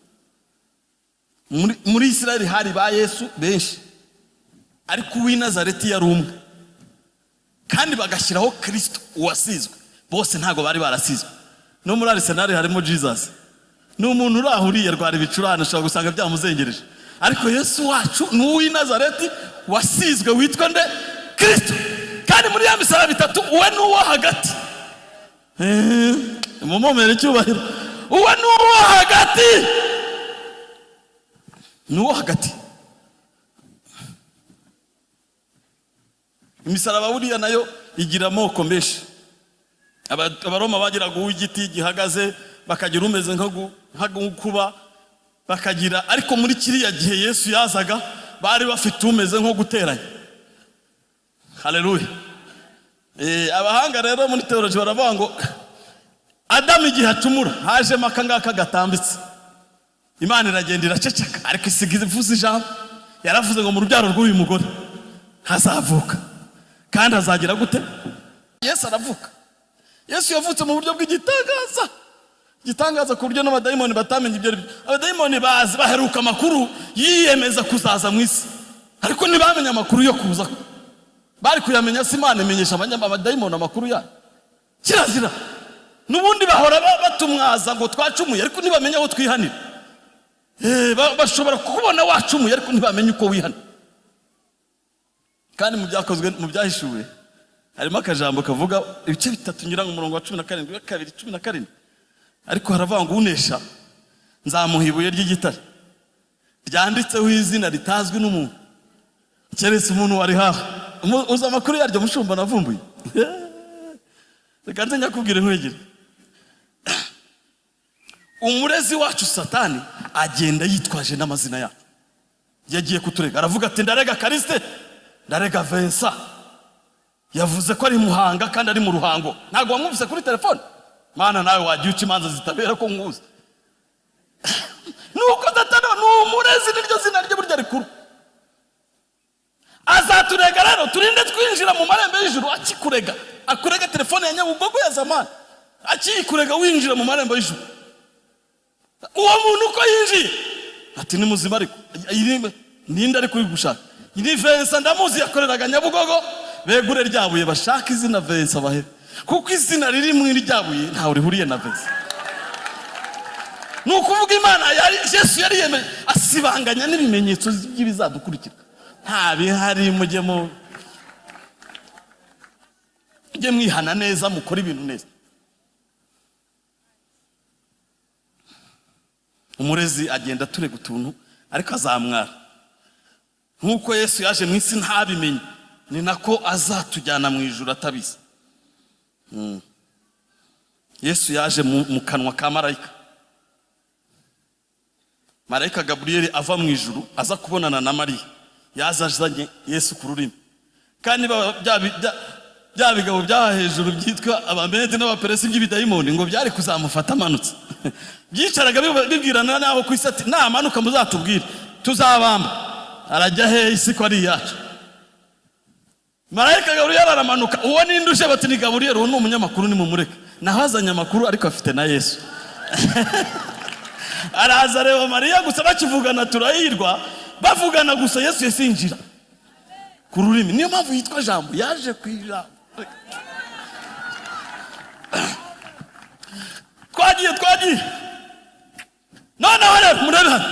Speaker 1: Muri Israeli hari ba Yesu benshi, ariko w'i Nazareti yari umwe, kandi bagashyiraho Kristo wasizwe. Bose ntago bari barasizwe. No muri Arsenal harimo Jesus. N'umuntu urahuriye rwari bicurane ushobora gusanga byamuzengereje, ariko Yesu wacu ni uw'i Nazareti wasizwe, witwa nde? Kristo. Kandi muri ya misaraba itatu uwe ni uwo hagati. Mumomere cyubahiro. Uwe ni uwo hagati. Ni uwo hagati. Imisaraba buriya nayo igira amoko menshi. Abaroma bagiraga uw'igiti gihagaze, bakagira umeze nk'ukuba, bakagira, ariko muri kiriya gihe Yesu yazaga bari bafite umeze nko guteranya. Haleluya. Abahanga rero muri theology baravuga ngo Adamu igihe acumura hajemo akangaka gatambitse, Imana iragenda iraceceka, ariko isigize ivuze ijambo. Yaravuze ngo mu rubyaro rw'uyu mugore hazavuka kandi hazagira gute? Yesu aravuka. Yesu yavutse mu buryo bw'igitangaza ku buryo n'abadayimoni batamenye ibyo. Abadayimoni baheruka amakuru yiyemeza kuzaza mu isi, ariko ntibamenye amakuru yo kuza. Bari kuyamenya si Imana imenyesha abadayimoni amakuru yayo. Kirazira. N'ubundi bahora batumwaza ngo twacumuye, ariko ntibamenye aho twihanira. Bashobora kukubona wacumuye, ariko ntibamenye uko wihana. Kandi mu byakozwe, mu byahishuwe harimo akajambo kavuga ibice bitatu nyura mu murongo wa 17 2:17, ariko haravuga ngo unesha nzamuha ibuye ry'igitare ryanditseho izina ritazwi n'umuntu, keretse umuntu wari hafi. Uza amakuru yaryo mushumba navumbuye. Reka nze nyakubwire nkwegere. Umurezi wacu Satani agenda yitwaje n'amazina yacu. Yagiye kuturega, aravuga ati ndarega Kariste, ndarega Vincent. Yavuze ko ari Muhanga kandi ari mu Ruhango. Ntago wamwumvise kuri telefone? Mana nawe wagiye uca imanza zitabera ko nkuzi. Nuko Satani n'umurezi niryo zina rye burya rikuru. Azaturega rero turinde twinjira mu marembo y'ijuru. Akikurega akurega telefone ya Nyabugogo ya zamani, akikurega winjira mu marembo y'ijuru. Uwo muntu uko yinjiye ati ni muzima, ariko ninde ari kuri gushaka? Ni Vincent ndamuzi yakoreraga Nyabugogo. Begure ryabuye bashaka izina Vincent bahe, kuko izina riri mu ryabuye ntawe rihuriye na Vincent. Nukuvuga Imana Yesu yari yemeje asibanganya n'ibimenyetso by'ibizadukurikira. Nta bihari, mujye mwihana neza, mukora ibintu neza. umurezi agenda turega utuntu ariko azamwara. Nkuko Yesu yaje mu isi ntabimenye, ni nako azatujyana mu ijuru atabizi. Yesu yaje mu kanwa ka marayika. Marayika Gaburiyeli ava mu ijuru aza kubonana na Mariya, yazanye Yesu ku rurimi. Kandi bya bigabo bya hejuru byitwa abamede n'abaperesi by'ibidayimoni ngo byari kuzamufata amanutse. Byicaraga bibwirana naho ku isi ati namanuka muzatubwire tuzabamba. Arajya he isi ko ari yacu. Marayika Gaburiyeli aramanuka, uwo ninduje bati ni Gaburiyeli, uwo ni umunyamakuru ni mumureke. Nahazanye amakuru ariko afite na Yesu. Araza reba Mariya gusa bakivugana turahirwa, bavugana gusa Yesu yasinjira ku rurimi. Niyo mpamvu yitwa Jambo, yaje kwira. Twagiye none rero murebe hano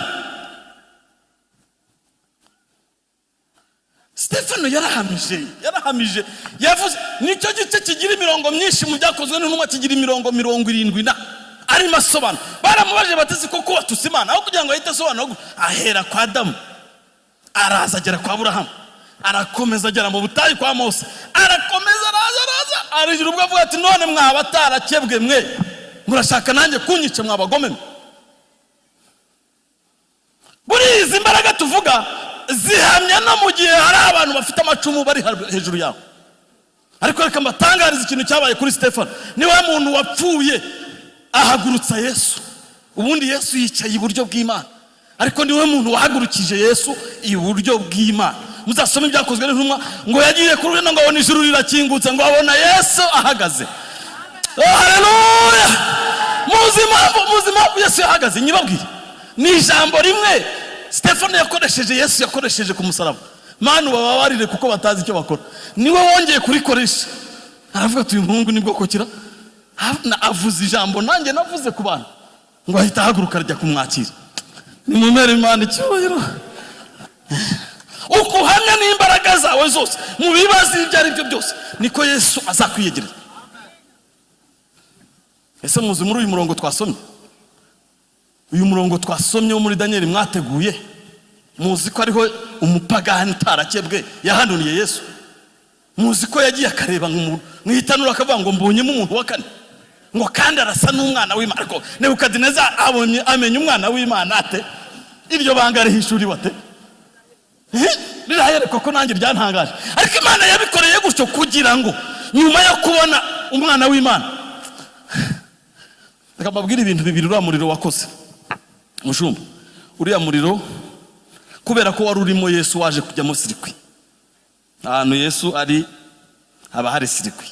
Speaker 1: Stefano yarahamije yavuze nicyo gice kigira imirongo myinshi mu byakozwe n'intumwa, kigira imirongo 70 na ari masobana. Baramubaje batese koko watuse Imana, aho kugira ngo ahite asobanura ahera kwa Adamu, araza agera kwa Aburahamu, arakomeza agera mu butayu kwa Mose, arakomeza araza arigira ubwo avuga ati none mwaba tarakebwe mwe, murashaka nanjye kunyica mwabagome. Buri izi mbaraga tuvuga zihamya no mu gihe hari abantu bafite amacumu bari hejuru yaho. Ariko reka mbatangariza ikintu cyabaye kuri Stefano. Niwe muntu wapfuye ahagurutsa Yesu. Ubundi Yesu yicaye iburyo bw'Imana, ariko niwe muntu wahagurukije Yesu iburyo bw'Imana. Muzasome ibyakozwe n'intumwa ngo yagiye kuri rino ngo abona ijuru rirakingutse ngo abona Yesu ahagaze. Haleluya! Muzima Yesu yahagaze. Nyibabwire ni ijambo rimwe Stefano yakoresheje, Yesu yakoresheje ku musaraba. Manu bababarire kuko batazi icyo bakora. Niwe wongeye kurikoresha. Aravuga ati uyu Mungu nibwo kokira. Avuze ijambo nanjye navuze ku bantu ngo ahita haguruka rya kumwakira. Ni mumere Imana icyubahiro. Ukuhamya n'imbaraga zawe zose mu bibazo ibyo ari byo byose niko Yesu azakwiyegereza. Ese muzi muri uyu murongo twasomye? Uyu murongo twasomye wo muri Daniel mwateguye, muzi ko ariho umupagani tarakebwe yahanuriye Yesu. Muzi ko yagiye akareba nk'umuntu mwitanura akavuga ngo mbonyemo umuntu wa kane, ngo kandi arasa n'umwana w'Imana. Ariko Nebukadineza amenye umwana w'Imana ate? Iryo banga rihishuriwe ate? Rirayerekwa ko nanjye byantangaje. Ariko Imana yabikoreye gutyo kugira ngo nyuma yo kubona umwana w'Imana. Reka mbabwire ibintu bibiri uriya muriro wakoze. Mushumba, uriya muriro kubera ko wari urimo Yesu waje kujyamo sirikwi. Ahantu Yesu ari haba hari sirikwi.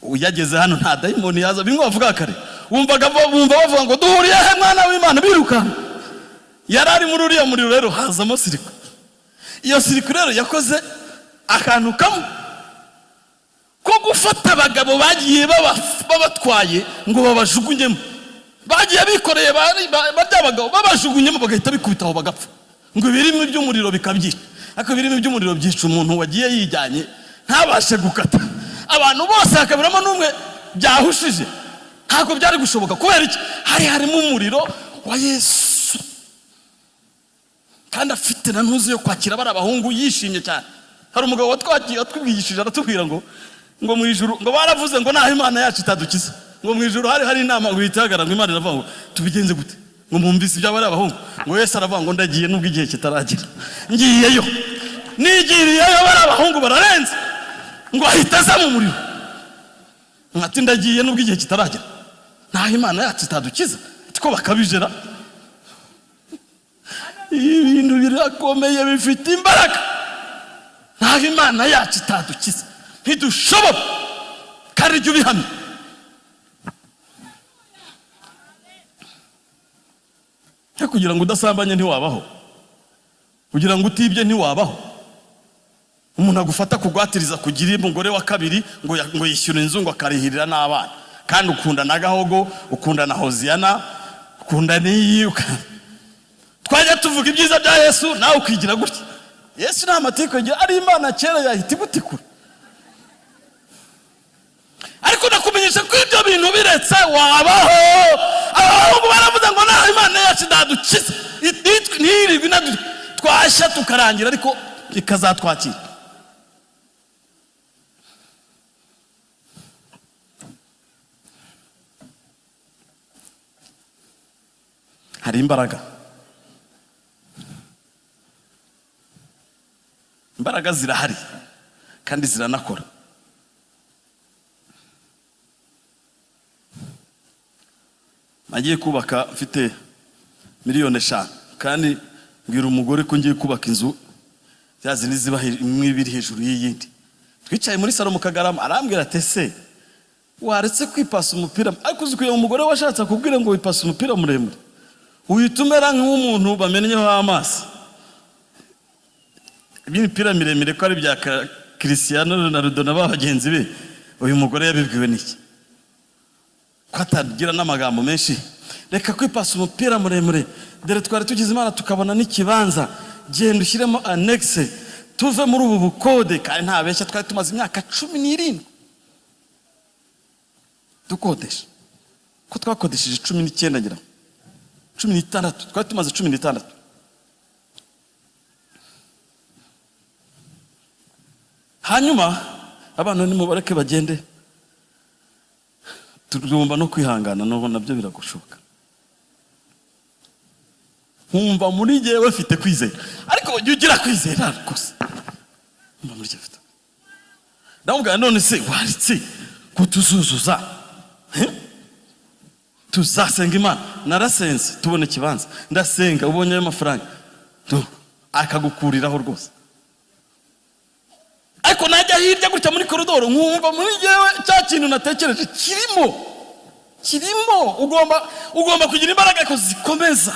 Speaker 1: Uyageze hano nta dayimoni yaza. Bimwe bavuga kare bumva bavuga ngo duhuriye he mwana w'Imana, biruka. Yari ari muri uriya muriro rero hazamo sirikwi. Iyo sirikwi rero yakoze akantu kamwe ko gufata abagabo bagiye babatwaye ngo babajugunyemo. Bagiye bikoreye baryabagabo babajugunyemo bagahita bikubitaho bagapfa. Ngo ibirimo by'umuriro bikabyica. Ariko ibirimo by'umuriro byica umuntu wagiye yijyanye ntabashe gukata. Abantu bose hakabiramo n'umwe byahushije. Ntabwo byari gushoboka kubera iki? Harimo umuriro wa Yesu. Kandi afite na ntuzi yo kwakira bari abahungu yishimye cyane. Hari umugabo watwigishije aratubwira ngo mu ijuru ngo baravuze ngo naho Imana yacu itadukiza. Ngo mu ijuru hari inama ngo itagara ngo Imana iravuga ngo tubigenze gute? Ngo mumvise ibyo bari abahungu. Ngo Yesu aravuga ngo ndagiye nubwo igihe kitaragera. Ngiyeyo. Nigiriyeyo bari abahungu bararenze. Ngo ahita aza mu muriro. Ati ndagiye nubwo igihe kitaragera. Naho Imana yacu itadukiza. Tiko bakabijera. Ibintu birakomeye bifite imbaraga. Naho Imana yacu itadukiza. Ntidushobora kandi jya ubihamya. Kugira ngo udasambanye ntiwabaho, kugira ngo utibye ntiwabaho. Umuntu agufata kugwatiriza kugira umugore wa kabiri ngo yishyura inzu ngo akarihirira n'abana, kandi ukunda na Gahogo, ukunda na Hoziyana, ukunda n'iyi. Twajya tuvuga ibyiza bya Yesu nawe ukigira gutya. Yesu nta matiko ari Imana kera yahita igutikura. Ariko nakumenyesha ko ibyo bintu biretse wabaho. ahubwo baravuze ngo naho Imana yacu idadukiza ntirirwe twashya tukarangira ariko ikazatwakira. hari imbaraga zirahari kandi ziranakora. nagiye kubaka mfite miliyoni 5 kandi mbwira umugore ko ngiye kubaka inzu yazindi ziba imwibiri hejuru y'iyindi. Twicaye muri salo mu Kagarama arambwira ati se waretse kwipasa umupira, ariko uzikuye umugore washatse kubwira ngo wipasa umupira muremure uyitumera nk'umuntu bamenyeho amaso. Imipira miremire ko ari bya Cristiano Ronaldo n'abagenzi be, uyu mugore yabibwiwe n'iki? Ko atagira n'amagambo menshi. Reka kwipasa umupira muremure, dore twari tugize Imana tukabona n'ikibanza, genda ushyiremo annexe tuve muri ubu bukode. Kandi nta beshya twari tumaze imyaka 17 dukodesha, ko twakodesheje 19 ngira 16, twari tumaze 16. hanyuma abantu nimubareke bagende, tugomba no kwihangana, nabyo biragushoboka. nkumva muri jewe mfite kwizera, ariko ujye ugira kwizera rwose. nkumva muri jewe mfite, ndamubwira none se waritse ko tuzuzuza tuzasenga Imana. Narasenze tubone ikibanza, ndasenga ubonye ayo mafaranga akagukuriraho rwose. ariko najya hirya gutya muri koridoro nkumva muri jewe cya kintu natekereje kirimo. ugomba kugira imbaraga ko zikomeza.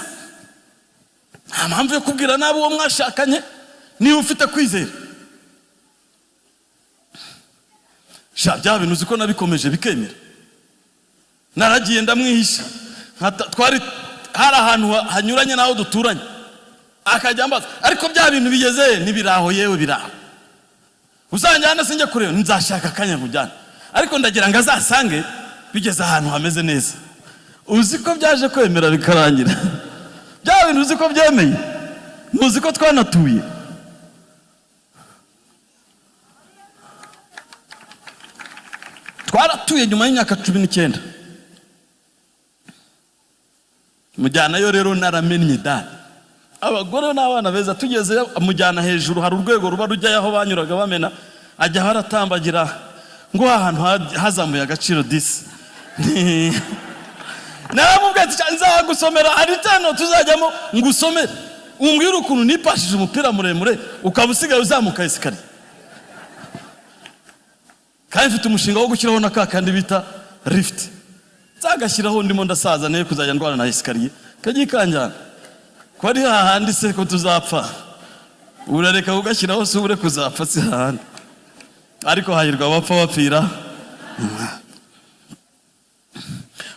Speaker 1: nta mpamvu yo kubwira nabo uwo mwashakanye niba ufite kwizera. bya bintu uzi ko nabikomeje bikemera. naragiye ndamwihisha, twari hari ahantu hanyuranye naho duturanye, akajya ambaza ariko bya bintu bigeze nibiraho yewe biraho, uzanjyana sinjye kureba, nzashaka akanya nkujyana, ariko ndagira ngo azasange bigeze ahantu hameze neza. uzi ko byaje kwemera bikarangira. bya bintu uzi ko byemeye, muzi ko twanatuye. twaratuye nyuma y'imyaka 19. mujyana yo rero naramenye dani, abagore n'abana beza. tugeze amujyana hejuru, hari urwego ruba rujyayo aho banyuraga bamena, ajya haratambagira ngo ahantu hazamuye agaciro disi. naramubwiye ati nzagusomera, hari tano tuzajyamo ngusomere, umbwira ukuntu nipashije umupira muremure ukaba usigaye uzamuka esikariye. kandi mfite umushinga wo gushyiraho na kandi bita lift, nzagashyiraho ndimo ndasaza nayo kuzajya ndwana na esikariye kagiye kanjyana. ko ari hahandi se ko tuzapfa, urareka ugashyiraho se ure kuzapfa si hahandi, ariko hahirwa abapfa bapfira.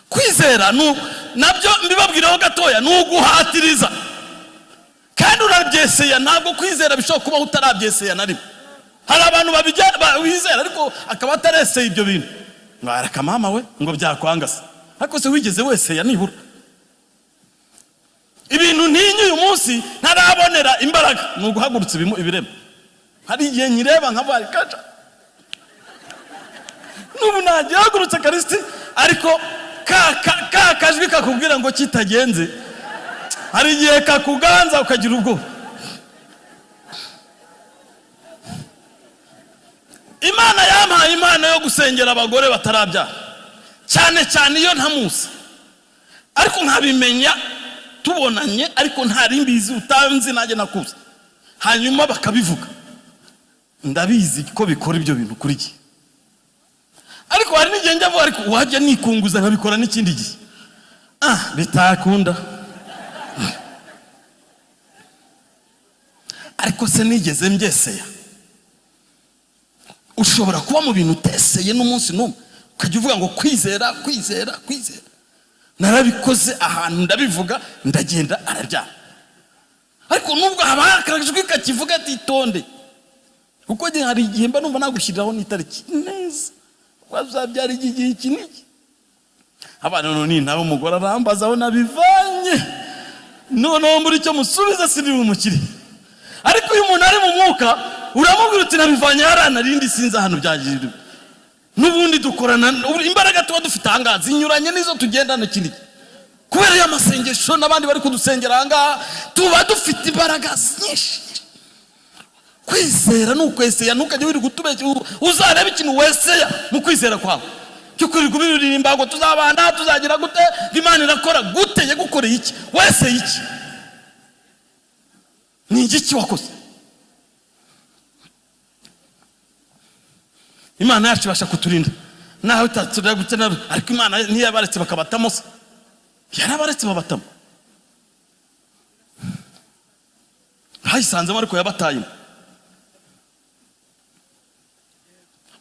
Speaker 1: kwizera nabyo mbibabwiraho gatoya, nuguhatiriza kandi urabyeseya. ntabwo kwizera bishobora kubaho utarabyeseya na rimwe. hari abantu bizera ariko akaba atareseye ibyo bintu, ngo araka mama we ngo byakwangase, ariko se wigeze weseya nibura ibintu ntinyi. uyu munsi ntarabonera imbaraga, nuguhagurutsa ibirema. hari igihe nyireba nkabari kaca nubu nagihagurutse Kristi, ariko kajwi kakubwira ngo kitagenze, hari igihe kakuganza ukagira ubwoba. Imana yampaye impano yo gusengera abagore batarabyara, cyane cyane iyo ntamuzi, ariko nkabimenya tubonanye, ariko ntari mbizi, utanzi nanjye nakuze, hanyuma bakabivuga. ndabizi ko bikora ibyo bintu kuri gihe, ariko hari n'igihe njya vuga ariko wajya nikunguza nkabikora n'ikindi gihe bitakunda. ariko se nigeze mbyeseya. ushobora kuba mu bintu uteseye n'umunsi n'umwe ukajya uvuga ngo kwizera. narabikoze ahantu ndabivuga, ndagenda arabyara, ariko nubwo haba akajwi kakivuga ati itonde, kuko hari igihe mba numva nagushyiriraho n'itariki neza wazabyara igihe iki n'iki. abana none nawe umugore arambaza aho nabivanye, noneho muri cyo musubiza sindi umukiri. Ariko uyu muntu ari mu mwuka uramubwira uti nabivanye harana rindi sinza hano byagirira. Nubundi dukorana imbaraga tuba dufite ahangaha zinyuranye nizo tugendana kiniki. Kubera ya masengesho n'abandi bari kudusengera ahangaha tuba dufite imbaraga nyinshi. Kwizera n'ukweseya ntukajye wiri gutubeshya uzareba ikintu weseya mu kwizera kwawe. Cyukuri kubiririmba ngo tuzabana tuzagira gute, Imana irakora gute, yegukoreye iki, wese iki, ni iki wakoze. Imana yacu ibasha kuturinda naho utatura gute, ariko Imana ntiyabaretse bakabatamo se, yarabaretse babatamo, hayisanzemo ariko yabatayemo.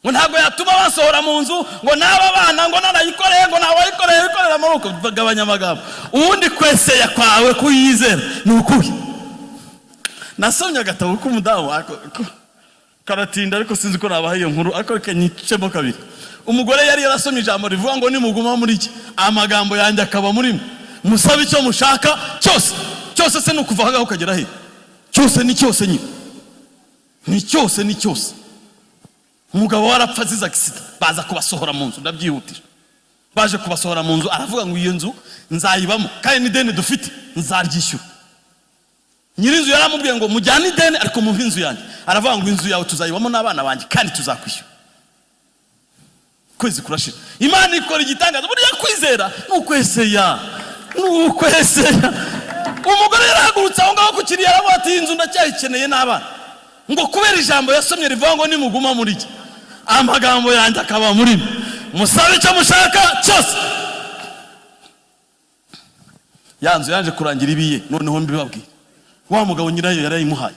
Speaker 1: Ngo ntabwo yatuma basohora mu nzu ngo naba bana ngo narayikoreye ngo nawayikoreye bikorera amaboko. Bagabanya amagambo. Ubundi kweseye kwawe kuyizera ni ukuhe? Nasomye agatabo k'umudamu karatinda ariko sinzi ko nabaha iyo nkuru, ariko kenyicemo kabiri. Umugore yari yarasomye ijambo rivuga ngo nimuguma muri iki amagambo yanjye akaba muri mwe musabe icyo mushaka cyose. Cyose se nukuva aho ukagera he? Cyose ni cyose nyine, ni cyose ni cyose. Umugabo warapfa azize accident, baza kubasohora mu nzu, ndabyihutisha. Baje kubasohora mu nzu, aravuga ngo iyo nzu nzayibamo kandi n'ideni dufite nzaryishyura. Nyirinzu yaramubwiye ngo mujyane ideni ariko mu inzu yanjye. Aravuga ngo inzu yawe tuzayibamo n'abana banjye kandi tuzakwishyura. Kwezi kurashira. Imana ikora igitangaza. Buriya kwizera n'ukweseya, n'ukweseya. Umugore yarahagurutse aho ngaho ku kiriya aravuga ati inzu ndacyayikeneye n'abana. Ngo kubera ijambo yasomye rivuga ngo nimuguma muri iki amagambo yanjye akaba muri mwe musabe icyo mushaka cyose. Yanzu yaje kurangira ibiye, noneho mbibabwira. Wa mugabo nyirayo yarayimuhaye.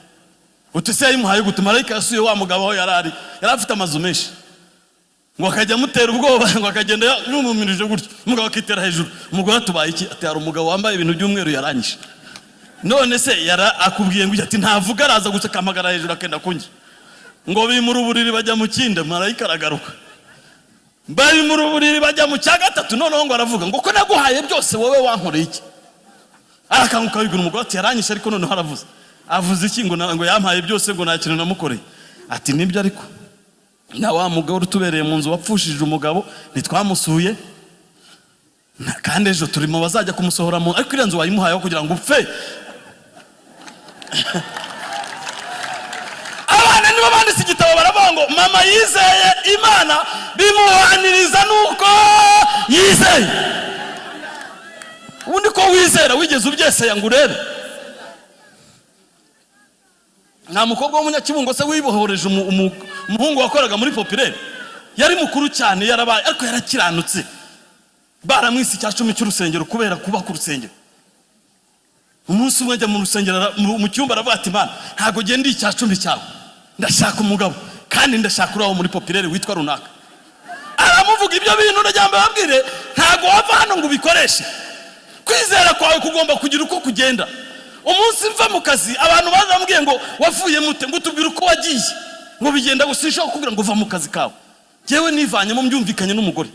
Speaker 1: Utese yayimuhaye gute? Marayika yasuye wa mugabo aho yarari, yarafite amazu menshi. Ngo akajya mutera ubwoba, ngo akagenda yumumirije gutyo, umugabo akitera hejuru. Umugore atubaye iki? Ati hari umugabo wambaye ibintu by'umweru yaranyishe. None se yara akubwiye ngo ati ntavuga, araza guca kamagara hejuru akenda kunjye. Ngo bimura uburiri bajya mu kindi, marayika aragaruka. Bari mu ruburiri bajya mu cya gatatu, noneho ngo aravuga ngo ko naguhaye byose wowe wankoreye iki? Arakanguka bigura umugore ati yaranyishe, ariko noneho aravuze. Avuze iki? Ngo yampaye byose ngo nta kintu namukoreye. Ati nibyo, ariko na wa mugabo utubereye mu nzu wapfushije umugabo ntitwamusuye, kandi ejo turimo bazajya kumusohora mu, ariko iriya nzu wayimuhayeho kugira ngo upfe. Abana nibo banditse igitabo baravuga ngo mama yizeye Imana bimuhaniriza nuko yizeye. Ubundi ko wizera wigeze ubyeseye ngo urebe? Nta mukobwa w'umunyakibungo se wibohoreje umuhungu wakoraga muri Populaire, yari mukuru cyane yarabaye ariko yarakiranutse, baramwise icyacumi cy'urusengero kubera kuba ku rusengero. Umunsi umwe ajya mu rusengero mu cyumba aravuga ati Imana ntago genda icyacumi cyawe, ndashaka umugabo kandi ndashaka uraho muri Populaire witwa runaka. Aramuvuga ibyo bintu ndajyamba babwire ntago wava hano ngo ubikoreshe. Kwizera kwawe kugomba kugira uko kugenda. Umunsi mva mu kazi abantu bazambwiye ngo wavuye mute, ngo tubwire uko wagiye, ngo bigenda gusisha kugira ngo uva mu kazi kawe. Jewe nivanye mu byumvikanye n'umugore,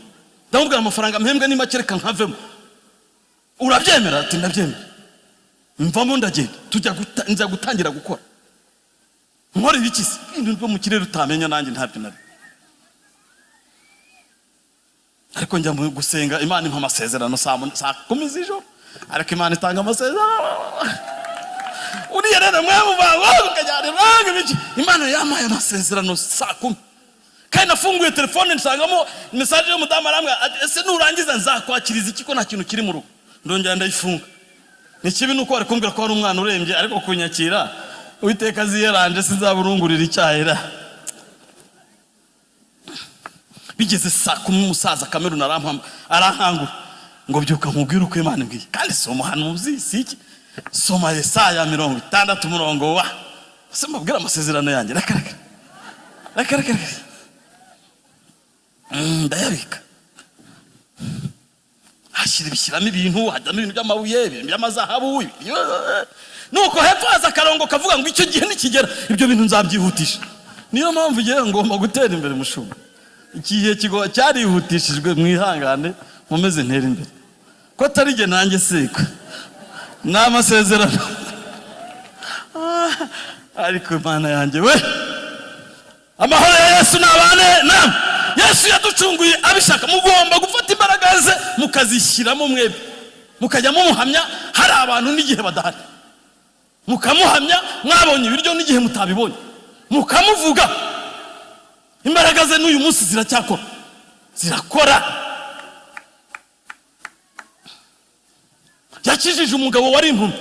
Speaker 1: ndamubwira amafaranga mpembwe ni make reka nkavemo. Urabyemera? Ati ndabyemera. Mvamo ndagenda, nza gutangira gukora. Nkora ibiki se? Ibintu mu kirere utamenya nanjye ntabyo nari. Ariko njya mu gusenga, Imana impa amasezerano saa 10 z'ijoro, ariko Imana itanga amasezerano. Uriya rero mwamuvango ukajyana rangi biki, Imana yampaye amasezerano saa 10. Kandi nafunguye telefone nsangamo message y'umudamu arambwa ese nurangiza nzakwakiriza iki ko nta kintu kiri mu rugo. Ndongera ndayifunga. Nikibi nuko ari kumbwira ko ari umwana urembye, ariko kunyakira Uwiteka ziyeranje sinzaburungurira icyahera. Bigeze saa 10 umusaza Kameruna arankangura ngo byuka nkubwire uko Imana imbwiye. Kandi si umuhanuzi si iki, soma Yesaya 60 umurongo wa se mbabwira amasezerano yanjye reka ndayabika. Bishyiramo ibintu, hajyamo ibintu by'amabuye, ibintu by'amazahabu. Nuko hepfo haza akarongo kavuga ngo icyo gihe nikigera ibyo bintu nzabyihutisha. Niyo mpamvu ngiye ngomba gutera imbere mushumba. Ikihe kigo cyarihutishijwe, mwihangane nkomeze ntera imbere ko atari jye nanjye siko n'amasezerano ariko Imana yanjye we amahoro ya Yesu nabane namwe. Yesu yaducunguye abishaka. Mugomba gufata imbaraga ze mukazishyiramo mwebwe, mukajya mumuhamya hari abantu n'igihe badahari, mukamuhamya mwabonye ibiryo n'igihe mutabibonye, mukamuvuga. Imbaraga ze n'uyu munsi ziracyakora, zirakora. Yakijije umugabo wari impumyi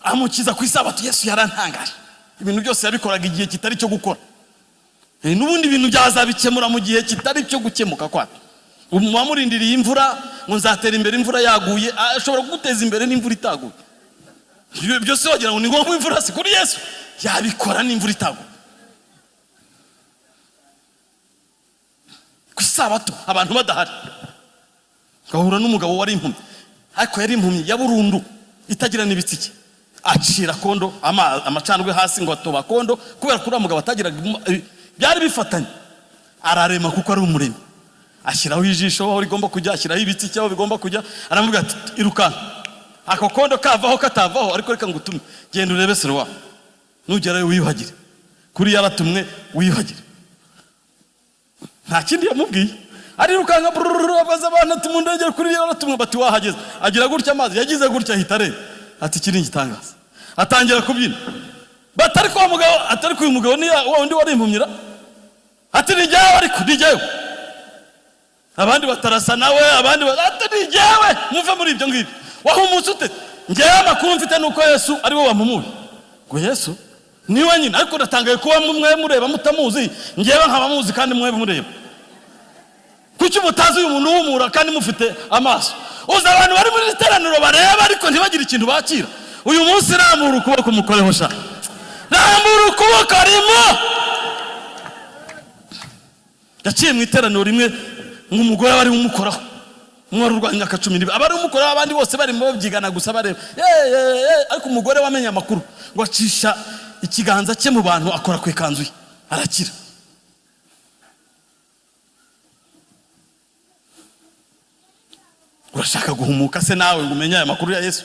Speaker 1: amukiza ku isabato. Yesu yarantangaje. Ibintu byose yabikoraga igihe kitari cyo gukora, n'ubundi ibintu byazabikemura mu gihe kitari cyo gukemuka kwabyo. Wamurindiriye imvura ngo nzatera imbere, imvura yaguye ashobora kuguteza imbere n'imvura itaguye. Byose wagira ngo ni ngombwa imvura, si kuri Yesu yabikora n'imvura itaguye. Ku isabato abantu badahari, gahura n'umugabo wari impumyi, ariko yari impumyi ya burundu itagira n'ibitsike. Acira kondo amacandwe hasi ngo atoba kondo, kubera kuri umugabo atagira byari bifatanye. Ararema kuko ari umuremyi, ashyiraho ijisho aho rigomba kujya, ashyiraho ibitsike aho bigomba kujya. Aramuvuga ati iruka ako kondo kavaho katavaho, ariko reka ngutume genda urebe Sirowa, nugerayo wiyuhagire. Kuri yaratumwe wiyuhagire. Nta kindi yamubwiye. Arirukanka abaza abantu ati mu ndege kuri yaratumwe, bati wahageze. Agira gutya amazi yagize gutya hitare ati kiri igitangaza. Atangira kubyina. Batari kwa mugabo, atari ku mugabo ni wa undi wari impumyira. Ati nijyawe, ariko nijyawe. Abandi batarasa nawe, abandi ati nijyawe. Muve muri ibyo ngibyo. Wahumutse ute? Ngewe amakuru mfite nuko Yesu ari we wampumuye. Ngo Yesu niwe nyine, ariko natangaye kuba mwe mureba mutamuzi, ngewe nkabamuzi kandi mwe mureba. Kuki mutazi uyu muntu w'umura kandi mufite amaso? Uza abantu bari muri teraniro bareba ariko ntibagire ikintu bakira. Uyu munsi ramura ukuboko mukoreho sha. Ramura ukuboko arimo. Yaciye mu iteraniro rimwe nk'umugore bari umukoraho. Umwari urwanya 12 abari umukoraho, abandi bose bari babyigana gusa bareba. Ariko umugore wamenye amakuru ngo acisha ikiganza cye mu bantu akora ku ikanzu ye arakira. Urashaka guhumuka se nawe ngo umenye aya makuru ya Yesu?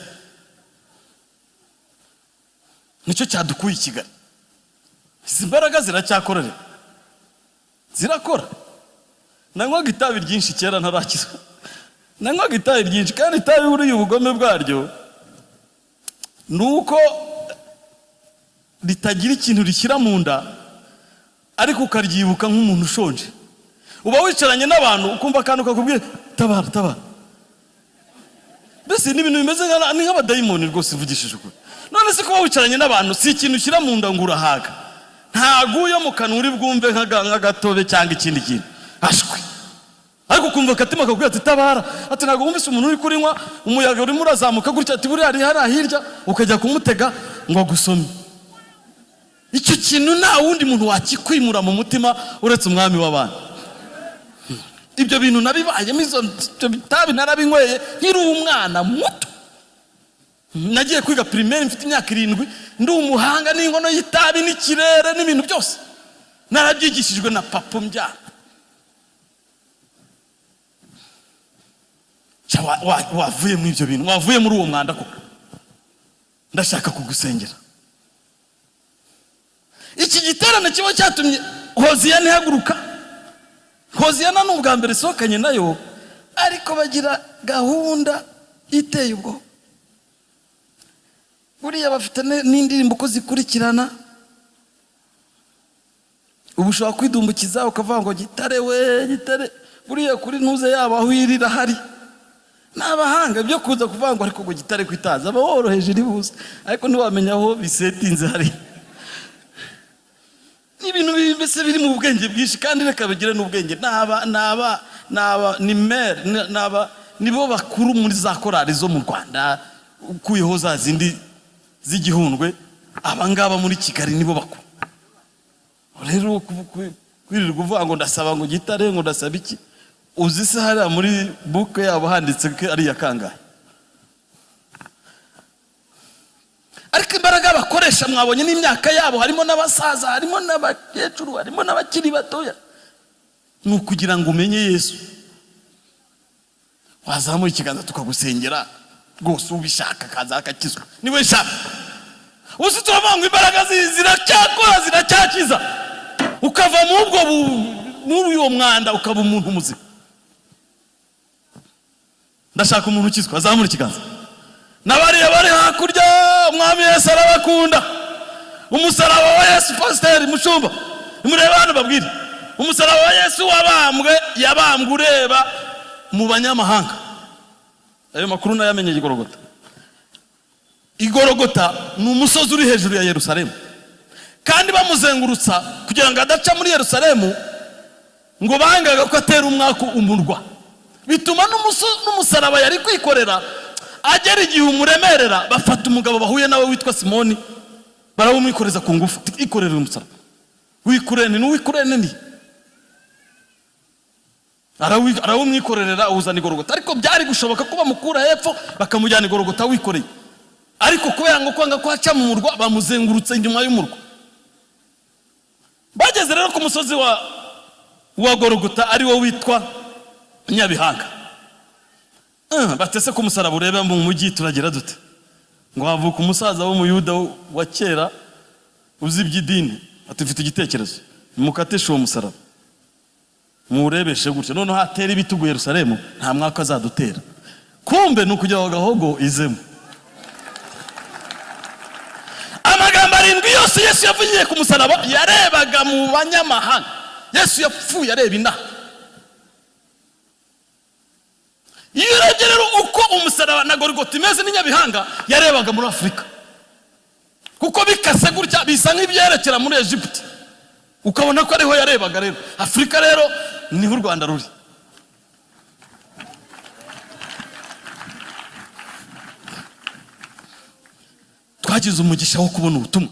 Speaker 1: Nicyo cyadukuye Kigali. Izi mbaraga ziracyakorera, zirakora. Nanywaga itabi ryinshi kera ntarakiza. Nanywaga itabi ryinshi kandi itabi buri ubugome bwaryo nuko ritagira ikintu rishyira mu nda, ariko ukaryibuka nk'umuntu ushonje. Uba wicaranye n'abantu ukumva akantu kakubwiye tabara tabara. Mbese n'ibintu bimeze nk'abadayimoni rwose uvugishije ukuri. None se kuba wicaranye n'abantu si ikintu ushyira mu nda ngo urahaga, ntaguye mu kanwa uri bwumve nk'agatobe cyangwa ikindi kintu ashwe. Ariko ukumva akatima kakubwira ati tabara. Ati ntabwo wumvise umuntu uri kurinywa umuyaga urimo urazamuka gutya, ati buri hari hirya ukajya kumutega ngo agusome. Icyo kintu nta wundi muntu wakikwimura mu mutima uretse umwami w'abantu. Ibyo bintu nabibayemo, izo bitabi narabinyweye nkiri umwana muto. Nagiye kwiga primaire mfite imyaka 7, ndi umuhanga n'inkono y'itabi n'ikirere n'ibintu byose narabyigishijwe na papa mbyana. Wavuye mu ibyo bintu, wavuye muri uwo mwanda koko. Ndashaka kugusengera. Iki giterane kiba cyatumye Hoziyana ihaguruka. Hoziyana n'ubwa mbere sokanye nayo, ariko bagira gahunda iteye ubwo. Buriya bafite n'indirimbo ko zikurikirana. Ubu ushobora kwidumbukiza ukavuga ngo gitare we gitare, buriya kuri ntuze yabo aho irira hari n'abahanga byo kuza kuvuga ngo ariko ngo gitare kwitaza aba woroheje ribuze, ariko ntiwamenya aho bisetinze hari. Ibintu bimese biri mu bwenge bwinshi, kandi reka bigire n'ubwenge. Nibo bakuru muri za korali zo mu Rwanda, ukuyeho za zindi z'igihundwe. Abangaba muri Kigali nibo bakuru. Rero kwirirwa uvuga ngo ndasaba ngo gitare ngo ndasaba iki, uzi se hariya muri buke yabo handitse ko ari yakangaye. Ariko imbaraga bakoresha mwabonye n'imyaka yabo, harimo n'abasaza, harimo n'abakecuru, harimo n'abakiri batoya. Nukugira ngo umenye Yesu. wazamuye ikiganza tukagusengera rwose ubishaka kaza akakizwa niwe shaka uzi turavanga imbaraga ziracyakora ziracyakiza ukava mu uwo mwanda ukaba umuntu muzima. Ndashaka umuntu ukizwa azamura ikiganza. Nabariya bari hakurya umwami Yesu arabakunda. Umusaraba wa Yesu pasiteri mushumba mureba hano babwire umusaraba wa Yesu yabambwe ureba mu banyamahanga. Ayo makuru nayamenye Igorogota. Igorogota ni umusozi uri hejuru ya Yerusalemu kandi bamuzengurutsa kugira ngo adaca muri Yerusalemu ngo bangaga ko atera umwaka umurwa, bituma n'umusaraba yari kwikorera agera igihe umuremerera. Bafata umugabo bahuye nawe witwa Simoni barawumwikoreza ku ngufu, ikorera umusaraba wikurene n'uwikurene ni arawumwikorerera uzana Igorogota. Ariko byari gushoboka ko bamukura hepfo bakamujyana Igorogota wikoreye, ariko kubera ngo kwanga ko aca mu murwa bamuzengurutse inyuma y'umurwa. Bageze rero ku musozi wa Gorogota ari wo witwa Nyabihanga. Batese ku musaraba urebe mu mujyi turagira dute ngo havuka umusaza wo mu Yuda wa kera uzi iby'idini atufite igitekerezo mukatesha uwo musaraba murebeshe gutya noneho hatera ibitugu Yerusalemu nta mwaka azadutera. Kumbe nukugira ngo gahogo izemo. Amagambo arindwi yose Yesu yavugiye ku musaraba yarebaga mu banyamahanga. Yesu yapfuye areba inaha. Iyo urebye rero uko umusaraba na Gorogota imeze n'Inyabihanga yarebaga muri Afurika, kuko bikase gutya bisa nk'ibyerekera muri Egypt, ukabona ko ariho yarebaga. Rero Afurika rero niho u Rwanda ruri. Twagize umugisha wo kubona ubutumwa.